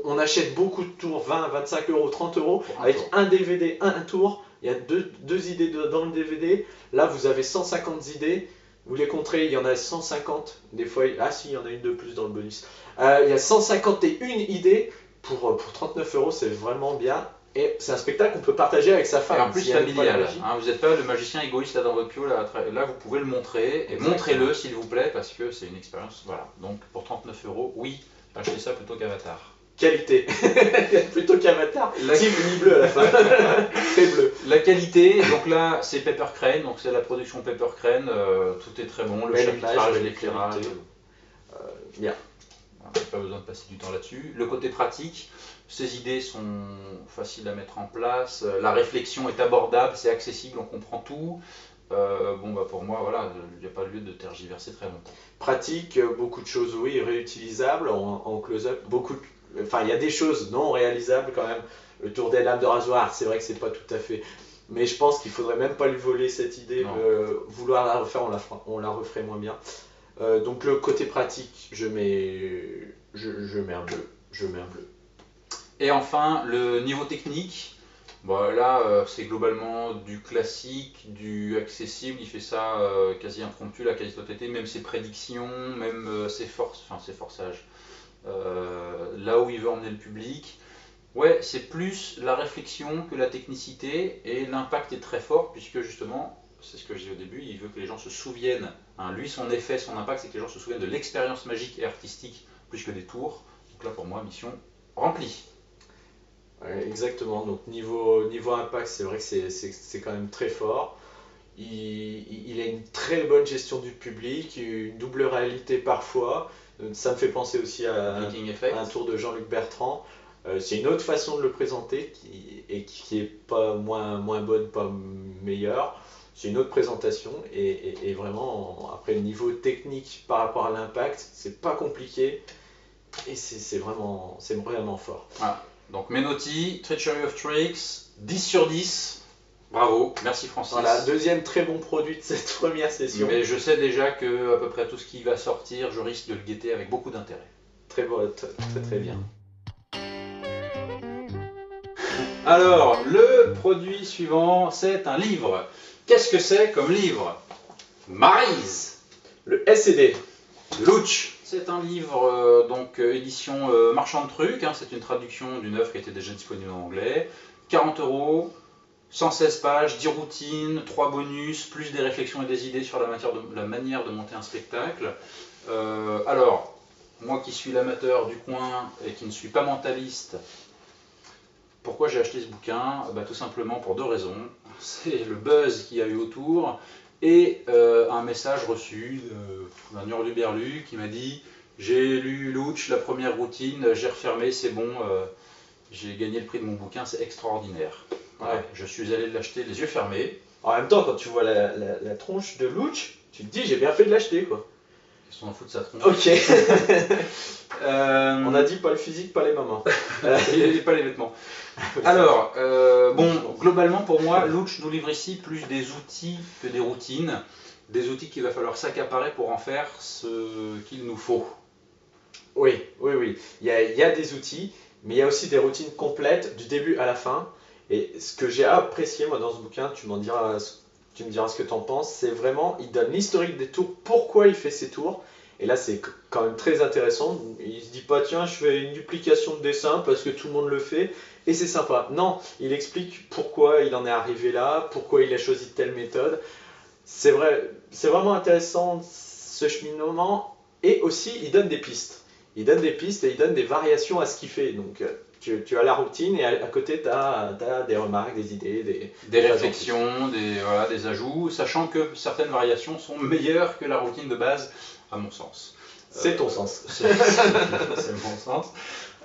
on achète beaucoup de tours, 20, 25 euros, 30 euros, Pour un avec tour. un DVD, un tour, il y a deux idées dans le DVD, là vous avez 150 idées, vous les compterez, il y en a 150, des fois, ah si, il y en a une de plus dans le bonus. Il y a 151 idées, pour 39 euros, c'est vraiment bien, et c'est un spectacle qu'on peut partager avec sa femme. Et en plus si elle n'aime pas la familial, magie. hein, vous n'êtes pas le magicien égoïste là dans votre pieu, là vous pouvez le montrer, et Exactement. montrez-le s'il vous plaît, parce que c'est une expérience, voilà. Donc pour 39 euros, oui, achetez ça plutôt qu'Avatar. Qualité, plutôt qu'Avatar, La- si ni bleu à la fin, très bleu. La qualité, donc là c'est Pepper Crane, donc c'est la production Pepper Crane, tout est très bon, le Belle chapitrage, image, belle l'éclairage, qualité. Bien. voilà, pas besoin de passer du temps là-dessus. Le côté pratique, ces idées sont faciles à mettre en place, la réflexion est abordable, c'est accessible, on comprend tout. Bon bah pour moi voilà, il n'y a pas lieu de tergiverser très longtemps. Pratique, beaucoup de choses, oui, réutilisables en close-up. Enfin, il y a des choses non réalisables quand même. Le tour des lames de rasoir, c'est vrai que c'est pas tout à fait. Mais je pense qu'il faudrait même pas lui voler cette idée. Non. Vouloir la refaire, on la referait moins bien. Donc le côté pratique, je mets un bleu. Je mets un bleu. Et enfin, le niveau technique, bon, là c'est globalement du classique, du accessible, il fait ça quasi impromptu, la quasi-totalité, même ses prédictions, même ses forçages. Là où il veut emmener le public, ouais, c'est plus la réflexion que la technicité, et l'impact est très fort, puisque justement, c'est ce que je disais au début, il veut que les gens se souviennent, hein, lui son effet, son impact, c'est que les gens se souviennent de l'expérience magique et artistique, plus que des tours. Donc là pour moi, mission remplie. Ouais, exactement, donc niveau impact, c'est vrai que c'est quand même très fort. Il a une très bonne gestion du public, une double réalité parfois. Ça me fait penser aussi à Viking Effect. un tour de Jean-Luc Bertrand. C'est une autre façon de le présenter qui est pas moins bonne, pas meilleure. C'est une autre présentation et vraiment, après le niveau technique par rapport à l'impact, c'est pas compliqué et c'est vraiment fort. Voilà. Donc Menotti, Treachery of Tricks, 10 sur 10. Bravo, merci Francis. Voilà, deuxième très bon produit de cette première session. Mais je sais déjà que à peu près tout ce qui va sortir, je risque de le guetter avec beaucoup d'intérêt. Très très bien. Alors, le produit suivant, c'est un livre. Qu'est-ce que c'est comme livre? Maryse, Le SCD. Louch. C'est un livre, édition Marchand de Trucs, hein, c'est une traduction d'une œuvre qui était déjà disponible en anglais. 40 euros, 116 pages, 10 routines, 3 bonus, plus des réflexions et des idées sur la manière de monter un spectacle. Alors, moi qui suis l'amateur du coin et qui ne suis pas mentaliste, pourquoi j'ai acheté ce bouquin? Tout simplement pour 2 raisons. C'est le buzz qu'il y a eu autour et un message reçu d'un hurluberlu qui m'a dit: j'ai lu Louch, la première routine, j'ai refermé, c'est bon, j'ai gagné le prix de mon bouquin, c'est extraordinaire. Voilà, Ouais. je suis allé l'acheter les yeux fermés. En même temps, quand tu vois la tronche de Louch, tu te dis j'ai bien fait de l'acheter quoi. Qu'est-ce qu'on en fout de sa tronche? Ok. On On a dit pas le physique, pas les mamans. et pas les vêtements. Alors, globalement pour moi, Louch nous livre ici plus des outils que des routines. Des outils qu'il va falloir s'accaparer pour en faire ce qu'il nous faut. Oui. Il y a des outils, mais il y a aussi des routines complètes du début à la fin. Et ce que j'ai apprécié moi dans ce bouquin, tu me diras ce que tu en penses, c'est vraiment, il donne l'historique des tours, pourquoi il fait ses tours. Et là, c'est quand même très intéressant. Il se dit pas, tiens, je fais une duplication de dessin parce que tout le monde le fait et c'est sympa. Non, il explique pourquoi il en est arrivé là, pourquoi il a choisi telle méthode. C'est vrai, c'est vraiment intéressant ce cheminement. Et aussi, il donne des pistes. Il donne des pistes et il donne des variations à ce qu'il fait. Donc, tu as la routine et à côté, tu as des remarques, des idées, des réflexions, des ajouts, sachant que certaines variations sont meilleures que la routine de base, à mon sens. C'est ton sens. C'est mon sens.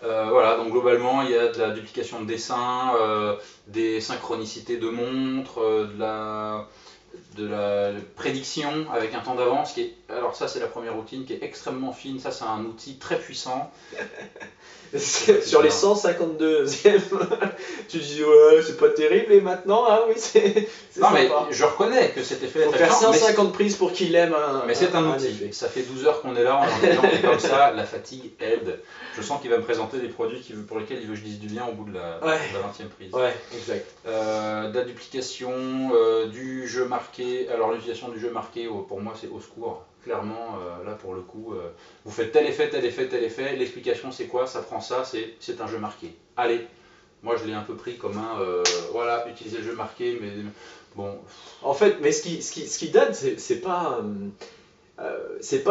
Voilà, donc globalement, il y a de la duplication de dessins, des synchronicités de montres, de la prédiction avec un temps d'avance alors ça c'est la première routine qui est extrêmement fine, ça c'est un outil très puissant. Sur les 152e, tu dis ouais c'est pas terrible et maintenant ah oui c'est non sympa. mais je reconnais que cet effet faut faire 150 prises pour qu'il aime mais c'est un outil, effet. Ça fait 12 heures qu'on est là, on est comme ça, la fatigue aide. Je sens qu'il va me présenter des produits pour lesquels il veut que je dise du bien au bout de la 20e prise. Ouais, exact. De la duplication, du jeu marqué. Alors l'utilisation du jeu marqué, pour moi c'est au secours. Clairement, là pour le coup, vous faites tel effet, tel effet, tel effet. L'explication c'est quoi? Ça prend ça, c'est un jeu marqué. Allez, moi je l'ai un peu pris comme voilà, utiliser le jeu marqué, mais bon. En fait, mais ce qui donne, c'est pas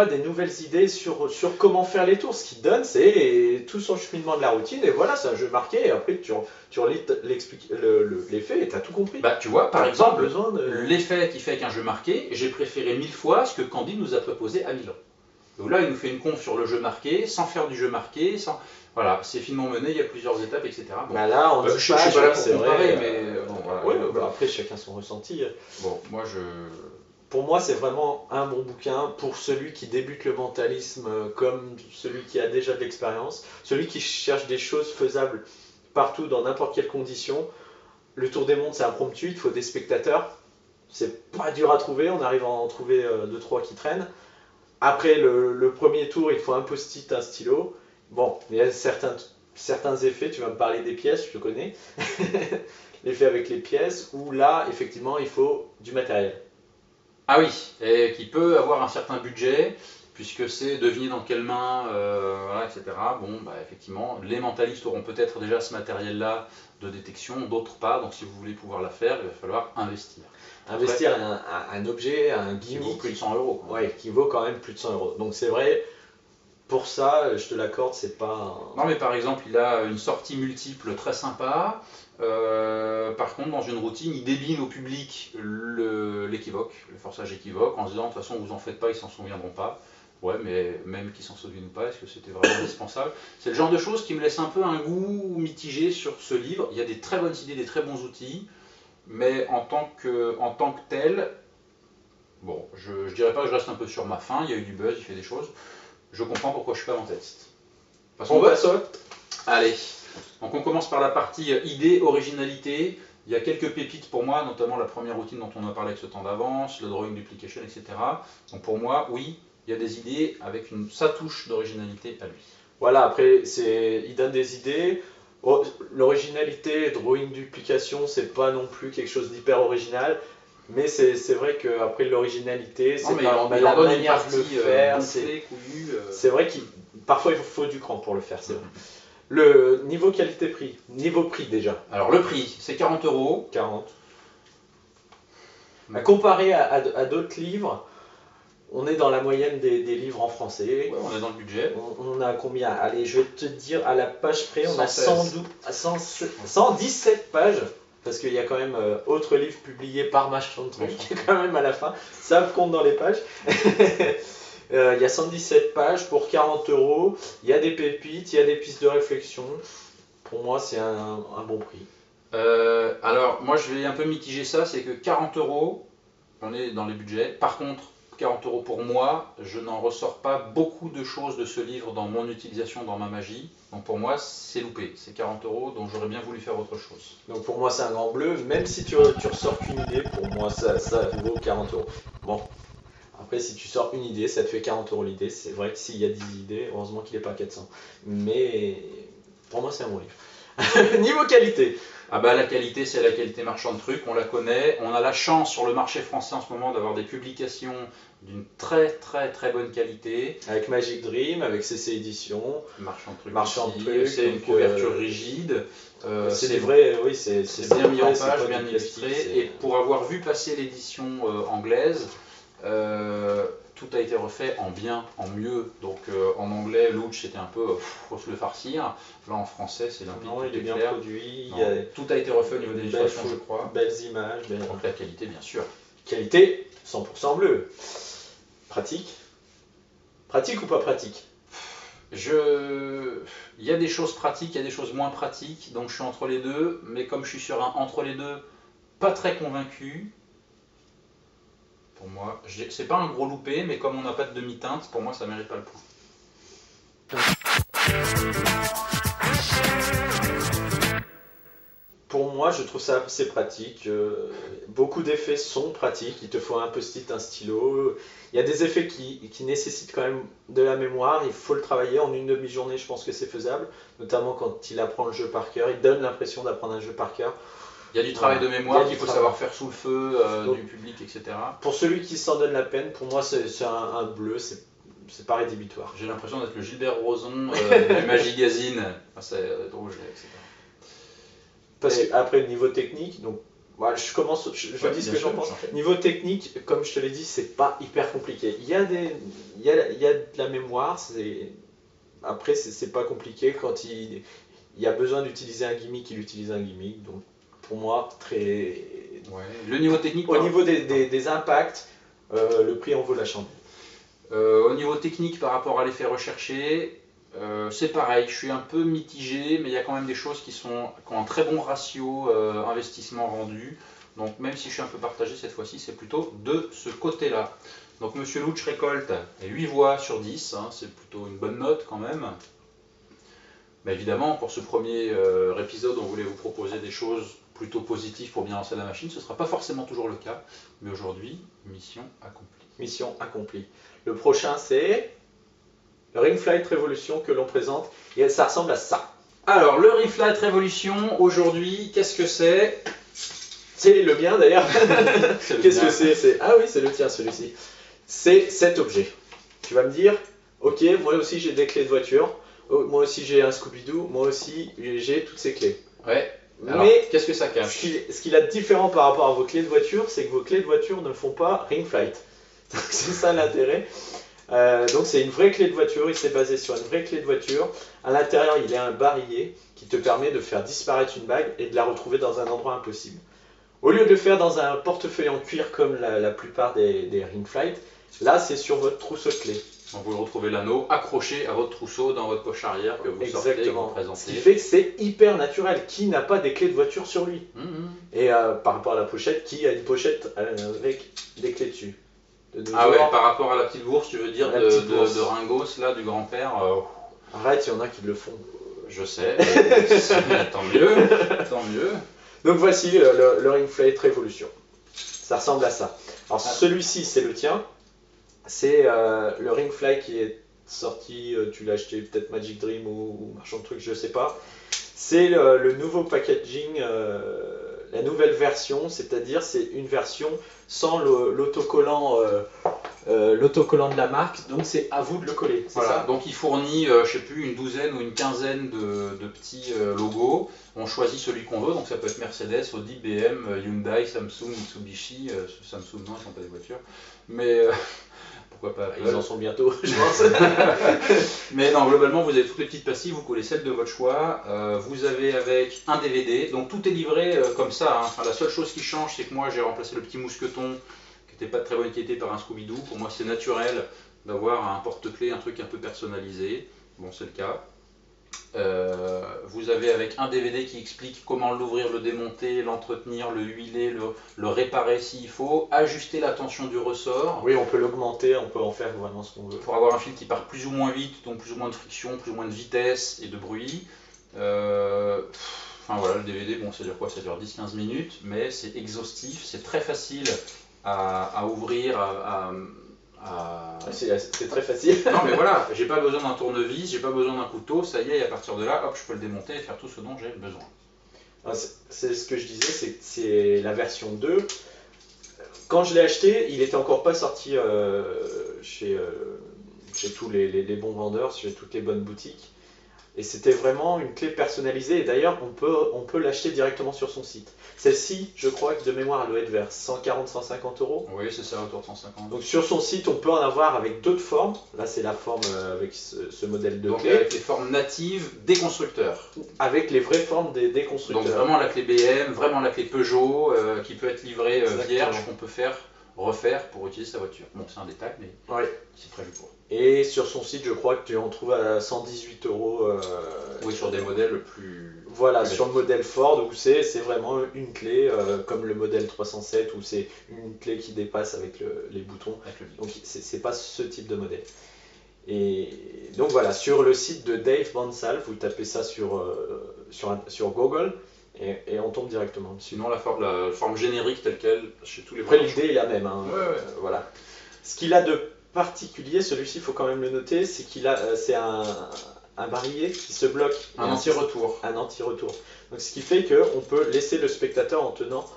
des nouvelles idées sur comment faire les tours. Ce qui donne, c'est tout son cheminement de la routine. Et voilà, c'est un jeu marqué. Et après, tu relis l'effet et tu as tout compris. Bah, tu vois, par exemple, l'effet qu'il fait avec un jeu marqué, j'ai préféré 1000 fois ce que Candide nous a proposé à Milan. Donc là, il nous fait une conf sur le jeu marqué, sans faire du jeu marqué, sans... Voilà, c'est finement mené, il y a plusieurs étapes, etc. Bon. Bah là, on je suis pas là pour comparer, mais bon, voilà. Bah après, chacun son ressenti. Bon, Pour moi, c'est vraiment un bon bouquin pour celui qui débute le mentalisme comme celui qui a déjà de l'expérience, celui qui cherche des choses faisables partout, dans n'importe quelle condition. Le Tour des Mondes, c'est impromptu, il faut des spectateurs. C'est pas dur à trouver, on arrive à en trouver 2-3 qui traînent. Après le premier tour, il faut un post-it, un stylo. Bon, il y a certains effets, tu vas me parler des pièces, je te connais. L'effet avec les pièces, où là, effectivement, il faut du matériel. Ah oui, et qui peut avoir un certain budget, puisque c'est deviner dans quelle main, voilà, etc. Bon, bah, effectivement, les mentalistes auront peut-être déjà ce matériel-là de détection, d'autres pas, donc si vous voulez pouvoir la faire, il va falloir investir. Investir un objet, un gimmick. Qui vaut plus de 100 euros. Ouais, qui vaut quand même plus de 100 euros. Donc c'est vrai, pour ça, je te l'accorde, c'est pas... Non mais par exemple, il a une sortie multiple très sympa. Par contre, dans une routine, il débine au public l'équivoque, le forçage équivoque, en se disant de toute façon, vous en faites pas, ils s'en souviendront pas. Ouais, mais même qu'ils s'en souviennent pas, est-ce que c'était vraiment indispensable? C'est le genre de choses qui me laisse un peu un goût mitigé sur ce livre. Il y a des très bonnes idées, des très bons outils, mais en tant que tel, bon, je dirais pas que je reste un peu sur ma faim, il y a eu du buzz, il fait des choses. Je comprends pourquoi je suis pas mentaliste. On va saute. Allez, donc on commence par la partie idée, originalité. Il y a quelques pépites pour moi, notamment la première routine dont on a parlé avec ce temps d'avance, le drawing duplication, etc. Donc pour moi, oui, il y a des idées avec sa touche d'originalité à lui. Voilà, après, il donne des idées. Oh, l'originalité, drawing duplication, c'est pas non plus quelque chose d'hyper original. Mais c'est vrai qu'après l'originalité, c'est la manière de le faire. C'est vrai qu'il parfois il faut du cran pour le faire, c'est vrai. Le niveau qualité-prix, niveau prix déjà. Alors le prix, c'est 40 euros. 40. À comparer à d'autres livres, on est dans la moyenne des livres en français. Ouais, on est dans le budget. On a combien? Allez, je vais te dire à la page près, on 116. a 117 pages. Parce qu'il y a quand même autres livres publiés par Marchand de Trucs, qui est quand même à la fin. Ça compte dans les pages. Il y a 117 pages pour 40 euros. Il y a des pépites, il y a des pistes de réflexion. Pour moi, c'est un bon prix. Alors, moi, je vais un peu mitiger ça. C'est que 40 euros, on est dans les budgets. Par contre, 40 euros pour moi, je n'en ressors pas beaucoup de choses de ce livre dans mon utilisation, dans ma magie. Donc pour moi, c'est loupé. C'est 40 euros, donc j'aurais bien voulu faire autre chose. Donc pour moi, c'est un grand bleu. Même si tu ressors qu'une idée, pour moi, ça vaut 40 euros. Bon. Après, si tu sors une idée, ça te fait 40 euros l'idée. C'est vrai que s'il y a 10 idées, heureusement qu'il n'est pas à 400. Mais pour moi, c'est un bon livre. Niveau qualité. Ah bah la qualité, c'est la qualité Marchand de Trucs, on la connaît. On a la chance sur le marché français en ce moment d'avoir des publications d'une très bonne qualité. Avec Magic Dream, avec CC Éditions. Marchand de Trucs. C'est une couverture rigide. C'est des vrais, oui, c'est bien mis en page, bien illustré. Et pour avoir vu passer l'édition anglaise, tout a été refait en bien, en mieux. Donc en anglais, Louch c'était un peu faut se le farcir. Là en français, c'est limpide. Non, il est bien produit. Tout a été refait au niveau des illustrations, je crois. Belles images. Donc la qualité, bien sûr. Qualité 100% bleu. Pratique. Pratique ou pas pratique? Il y a des choses pratiques, il y a des choses moins pratiques, donc je suis entre les deux, mais comme je suis sur un entre les deux, pas très convaincu, pour moi, c'est pas un gros loupé, mais comme on n'a pas de demi-teinte, pour moi ça mérite pas le point. Pour moi, je trouve ça assez pratique. Beaucoup d'effets sont pratiques. Il te faut un post-it, un stylo. Il y a des effets qui nécessitent quand même de la mémoire. Il faut le travailler en une demi-journée. Je pense que c'est faisable. Notamment quand il apprend le jeu par cœur. Il donne l'impression d'apprendre un jeu par cœur. Il y a du travail de mémoire qu'il faut savoir faire sous le feu du public, etc. Pour celui qui s'en donne la peine, pour moi, c'est un bleu. C'est pas rédhibitoire. J'ai l'impression d'être le Gilbert Rozon du Magazine. C'est drôle, etc. Parce qu'après, le niveau technique, donc voilà, je dis ce que j'en pense. Niveau technique, comme je te l'ai dit, c'est pas hyper compliqué. Il y a de la mémoire, après, c'est pas compliqué. Quand il y a besoin d'utiliser un gimmick, il utilise un gimmick. Donc, pour moi, très. Ouais. Le niveau technique. Au niveau des impacts, le prix en vaut la chandelle. Au niveau technique, par rapport à l'effet recherché, c'est pareil, je suis un peu mitigé, mais il y a quand même des choses qui ont un très bon ratio investissement rendu. Donc même si je suis un peu partagé cette fois-ci, c'est plutôt de ce côté-là. Donc Monsieur Louch récolte 8 voix sur 10, hein, c'est plutôt une bonne note quand même. Mais évidemment, pour ce premier épisode, on voulait vous proposer des choses plutôt positives pour bien lancer la machine. Ce ne sera pas forcément toujours le cas, mais aujourd'hui, mission accomplie. Mission accomplie. Le prochain, c'est le Ring Flight Revolution que l'on présente, et ça ressemble à ça. Alors, le Ring Flight Revolution, aujourd'hui, qu'est-ce que c'est? C'est le mien d'ailleurs. Qu'est-ce que c'est? Ah oui, c'est le tien celui-ci. C'est cet objet. Tu vas me dire, ok, moi aussi j'ai des clés de voiture, moi aussi j'ai un Scooby-Doo, moi aussi j'ai toutes ces clés. Ouais. Alors, mais qu'est-ce que ça cache? Ce qu'il a de différent par rapport à vos clés de voiture, c'est que vos clés de voiture ne font pas Ring Flight. C'est ça l'intérêt. Donc c'est une vraie clé de voiture, il s'est basé sur une vraie clé de voiture. À l'intérieur, il y a un barillet qui te permet de faire disparaître une bague et de la retrouver dans un endroit impossible. Au lieu de le faire dans un portefeuille en cuir comme la plupart des Ring Flight, là c'est sur votre trousseau de clés. Donc vous retrouvez l'anneau accroché à votre trousseau dans votre poche arrière que vous sortez et que vous présentez. Ce qui fait que c'est hyper naturel. Qui n'a pas des clés de voiture sur lui? Et par rapport à la pochette, qui a une pochette avec des clés dessus? Ah ouais, par rapport à la petite bourse, tu veux dire de Ringos, là, du grand-père. Arrête, il y en a qui le font. Je sais, tant mieux, tant mieux. Donc voici le Ring Flight Revolution. Ça ressemble à ça. Alors celui-ci, c'est le tien. C'est le Ring Fly qui est sorti, tu l'as acheté peut-être Magic Dream ou Marchand de Trucs, je sais pas. C'est le nouveau packaging, la nouvelle version, c'est-à-dire c'est une version sans l'autocollant de la marque, donc c'est à vous de le coller. Voilà, ça donc il fournit, je sais plus, une douzaine ou une quinzaine de petits logos. On choisit celui qu'on veut, donc ça peut être Mercedes, Audi, BM, Hyundai, Samsung, Mitsubishi. Samsung, non, ils sont pas des voitures. Mais pourquoi pas Apple. Ils en sont bientôt, je pense. Mais non, globalement, vous avez toutes les petites pastilles, vous collez celle de votre choix. Vous avez avec un DVD, donc tout est livré comme ça. Hein. Enfin, la seule chose qui change, c'est que moi j'ai remplacé le petit mousqueton qui n'était pas de très bonne qualité par un Scooby-Doo. Pour moi, c'est naturel d'avoir un porte-clés, un truc un peu personnalisé. Bon, c'est le cas. Vous avez avec un DVD qui explique comment l'ouvrir, le démonter, l'entretenir, le huiler, le réparer s'il faut, ajuster la tension du ressort. Oui, on peut l'augmenter, on peut en faire vraiment ce qu'on veut. Pour avoir un fil qui part plus ou moins vite, donc plus ou moins de friction, plus ou moins de vitesse et de bruit. Enfin voilà, le DVD, bon, ça dure quoi? Ça dure 10-15 minutes, mais c'est exhaustif, c'est très facile à ouvrir, C'est très facile. Non mais voilà, j'ai pas besoin d'un tournevis, j'ai pas besoin d'un couteau, ça y est, et à partir de là, hop, je peux le démonter et faire tout ce dont j'ai besoin. C'est ce que je disais, c'est la version 2. Quand je l'ai acheté, il était encore pas sorti chez tous les bons vendeurs, chez toutes les bonnes boutiques. Et c'était vraiment une clé personnalisée. Et d'ailleurs, on peut l'acheter directement sur son site. Celle-ci, je crois que de mémoire, elle doit être vers 140-150 €. Oui, c'est ça, autour de 150. Donc sur son site, on peut en avoir avec d'autres formes. Là, c'est la forme avec ce modèle de donc clé. avec les formes natives des constructeurs. Avec les vraies formes des constructeurs. Donc vraiment la clé BM, vraiment la clé Peugeot, qui peut être livrée vierge, qu'on peut faire refaire pour utiliser sa voiture. Bon, c'est un détail, mais Ouais. c'est prévu pour. Et sur son site, je crois que tu en trouves à 118 euros. Oui, sur des modèles plus... Voilà, plus sur le modèle Ford où c'est vraiment une clé, comme le modèle 307 où c'est une clé qui dépasse avec les boutons. avec le bip. Donc c'est pas ce type de modèle. Et donc voilà, sur le site de Dave Bansalf, vous tapez ça sur Google et on tombe directement dessus. Sinon, la forme générique telle qu'elle, chez tous les Après, voitures. l'idée est la même. Hein. Ouais. Voilà. Ce qu'il a de particulier, celui-ci, il faut quand même le noter, c'est c'est un barillet qui se bloque. Un anti-retour. Un anti-retour. Donc, ce qui fait qu'on peut laisser le spectateur en tenant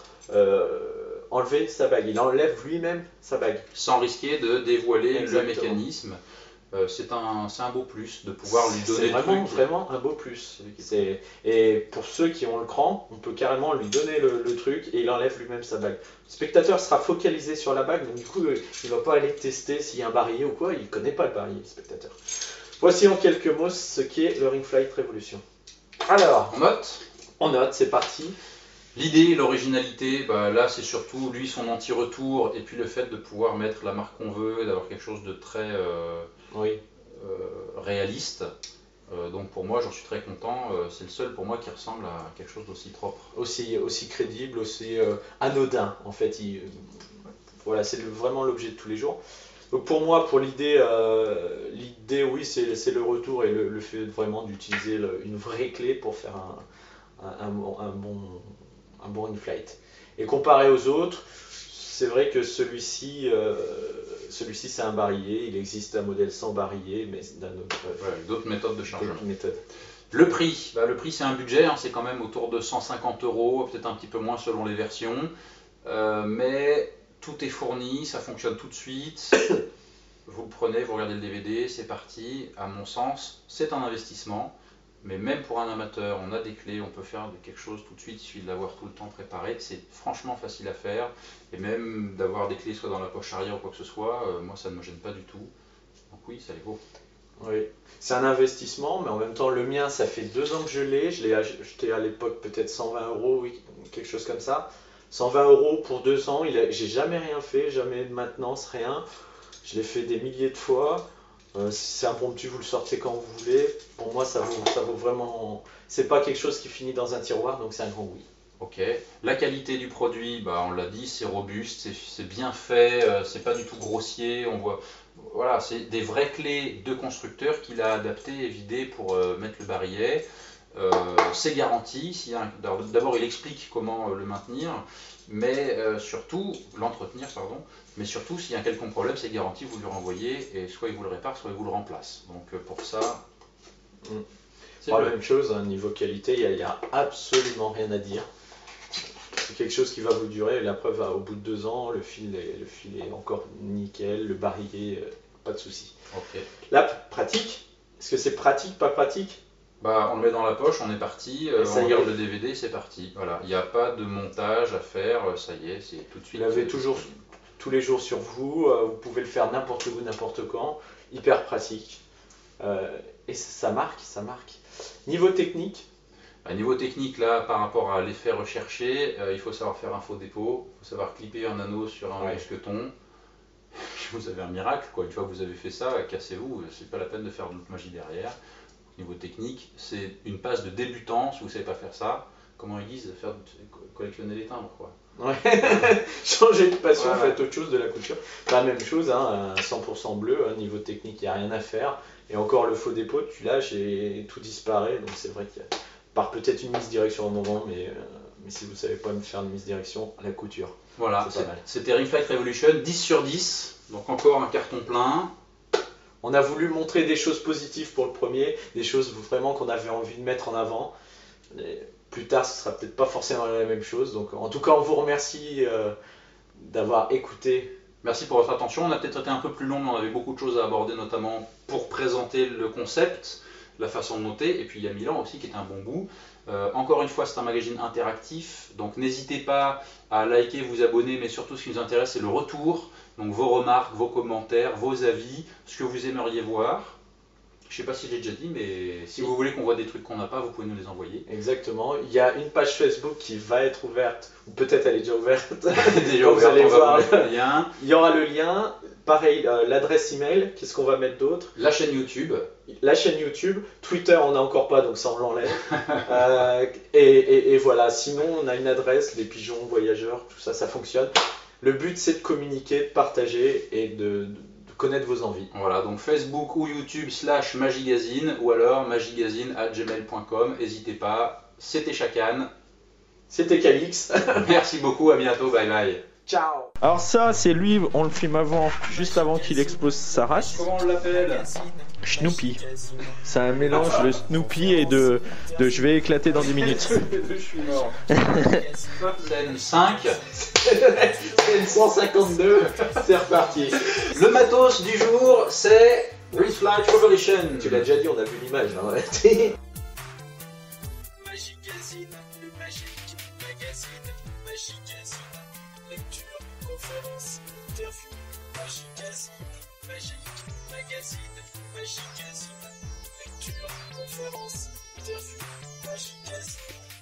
enlever sa bague. Il enlève lui-même sa bague. Sans risquer de dévoiler Exactement. le mécanisme. C'est un beau plus de pouvoir lui donner C'est vraiment, le truc. vraiment un beau plus. Et pour ceux qui ont le cran, on peut carrément lui donner le truc et il enlève lui-même sa bague. Le spectateur sera focalisé sur la bague, donc du coup, il ne va pas aller tester s'il y a un barillet ou quoi, il ne connaît pas le barillet, le spectateur. Voici en quelques mots ce qu'est le Ring Flight Revolution. Alors, On note. c'est parti. L'idée, l'originalité, bah, là c'est surtout lui son anti-retour et puis le fait de pouvoir mettre la marque qu'on veut et d'avoir quelque chose de très Oui. réaliste. Donc pour moi j'en suis très content, c'est le seul pour moi qui ressemble à quelque chose d'aussi propre. Aussi crédible, aussi anodin en fait. Voilà, c'est vraiment l'objet de tous les jours. Donc pour moi, pour l'idée, oui, c'est le retour et le fait vraiment d'utiliser une vraie clé pour faire un bon ring flight. Et comparé aux autres, c'est vrai que celui-ci c'est un barillet. Il existe un modèle sans barillet, mais D'autres méthodes de chargement. méthode. Le prix, le prix c'est un budget, hein, c'est quand même autour de 150 €, peut-être un petit peu moins selon les versions, mais tout est fourni, ça fonctionne tout de suite. Vous le prenez, vous regardez le DVD, c'est parti. À mon sens, c'est un investissement, mais même pour un amateur, on a des clés, on peut faire quelque chose tout de suite, il suffit de l'avoir tout le temps préparé. C'est franchement facile à faire, et même d'avoir des clés soit dans la poche arrière ou quoi que ce soit, moi ça ne me gêne pas du tout. Donc oui, ça les vaut. Oui, c'est un investissement, mais en même temps, le mien, ça fait 2 ans que je l'ai. Je l'ai acheté à l'époque peut-être 120 €, oui, quelque chose comme ça. 120 € pour 2 ans, j'ai jamais rien fait, jamais de maintenance, rien. Je l'ai fait des milliers de fois. C'est impromptu, vous le sortez quand vous voulez. Pour moi, ça vaut vraiment. C'est pas quelque chose qui finit dans un tiroir, donc c'est un grand oui. Ok. La qualité du produit, on l'a dit, c'est robuste, c'est bien fait, c'est pas du tout grossier. On voit, voilà, c'est des vraies clés de constructeur qu'il a adaptées et vidées pour mettre le barillet. C'est garanti. D'abord, il explique comment le maintenir, mais surtout l'entretenir, pardon. Mais surtout, s'il y a un quelconque problème, c'est garanti, vous lui renvoyez et soit il vous le répare, soit il vous le remplace. Donc pour ça, c'est La même chose, hein, niveau qualité, il n'y a absolument rien à dire. C'est quelque chose qui va vous durer. La preuve, au bout de 2 ans, le fil est encore nickel, le barillet, pas de souci. Ok. Là, pratique. Est-ce que c'est pratique, pas pratique? On le met dans la poche, on est parti, ça on y est. regarde le DVD, c'est parti. Voilà, il n'y a pas de montage à faire, ça y est, c'est tout de suite. Vous l'avez toujours tous les jours sur vous, vous pouvez le faire n'importe où, n'importe quand. Hyper pratique. Et ça marque, ça marque. Niveau technique, Niveau technique, là, par rapport à l'effet recherché, il faut savoir faire un faux dépôt, il faut savoir clipper un anneau sur un mousqueton. Vous avez un miracle, quoi. Une fois que vous avez fait ça, cassez-vous, c'est pas la peine de faire d'autres magie derrière. Niveau technique, c'est une passe de débutant, si vous ne savez pas faire ça. Comment ils disent, collectionner les timbres, quoi. Ouais. Changer de passion, Voilà. faites autre chose de la couture. La même chose, hein, un 100% bleu, niveau technique, il n'y a rien à faire. Et encore le faux dépôt, tu lâches et tout disparaît. Donc c'est vrai qu'il y a, par peut-être une mise direction au moment, mais si vous ne savez pas me faire une mise direction, la couture. Voilà, C'est pas mal. c'était Ring Flight Revolution, 10 sur 10, donc encore un carton plein. On a voulu montrer des choses positives pour le premier, des choses vraiment qu'on avait envie de mettre en avant. Et plus tard, ce sera peut-être pas forcément la même chose. Donc, en tout cas, on vous remercie d'avoir écouté. Merci pour votre attention. On a peut-être été un peu plus long, mais on avait beaucoup de choses à aborder, notamment pour présenter le concept, la façon de noter, et puis il y a Milan aussi qui est un bon bout. Encore une fois, c'est un magazine interactif, donc n'hésitez pas à liker, vous abonner, mais surtout ce qui nous intéresse, c'est le retour. Donc vos remarques, vos commentaires, vos avis, ce que vous aimeriez voir. Je sais pas si j'ai déjà dit, mais si vous voulez qu'on voit des trucs qu'on n'a pas, vous pouvez nous les envoyer. Exactement. Il y a une page Facebook qui va être ouverte, ou peut-être elle est déjà ouverte. Déjà Vous allez on va voir. vous mettre le lien. Il y aura le lien. Pareil, l'adresse email. Qu'est-ce qu'on va mettre d'autre? La chaîne YouTube. La chaîne YouTube. Twitter, on n'a encore pas, donc ça on l'enlève. Et voilà. Sinon, on a une adresse, les pigeons, voyageurs, tout ça, ça fonctionne. Le but, c'est de communiquer, de partager et de connaître vos envies. Voilà, donc Facebook ou YouTube /Magigazine ou alors magigazine@gmail.com. N'hésitez pas. C'était Chakane. C'était Calix. Merci beaucoup, à bientôt, bye bye. Ciao. Alors ça, c'est lui, on le filme avant, juste avant qu'il expose sa race. Comment on l'appelle? Snoopy. C'est un mélange de Snoopy et de je vais éclater dans 10 minutes. Je suis mort. Scène 5. C'est 152. C'est reparti. Le matos du jour, c'est Reflight Revolution. Tu l'as déjà dit, on a vu l'image. Hein. Magigazine, le magique magazine, Magigazine, lecture, conférence, interview, Magigazine, magique magazine, Magigazine, lecture, conférence, interview, Magigazine.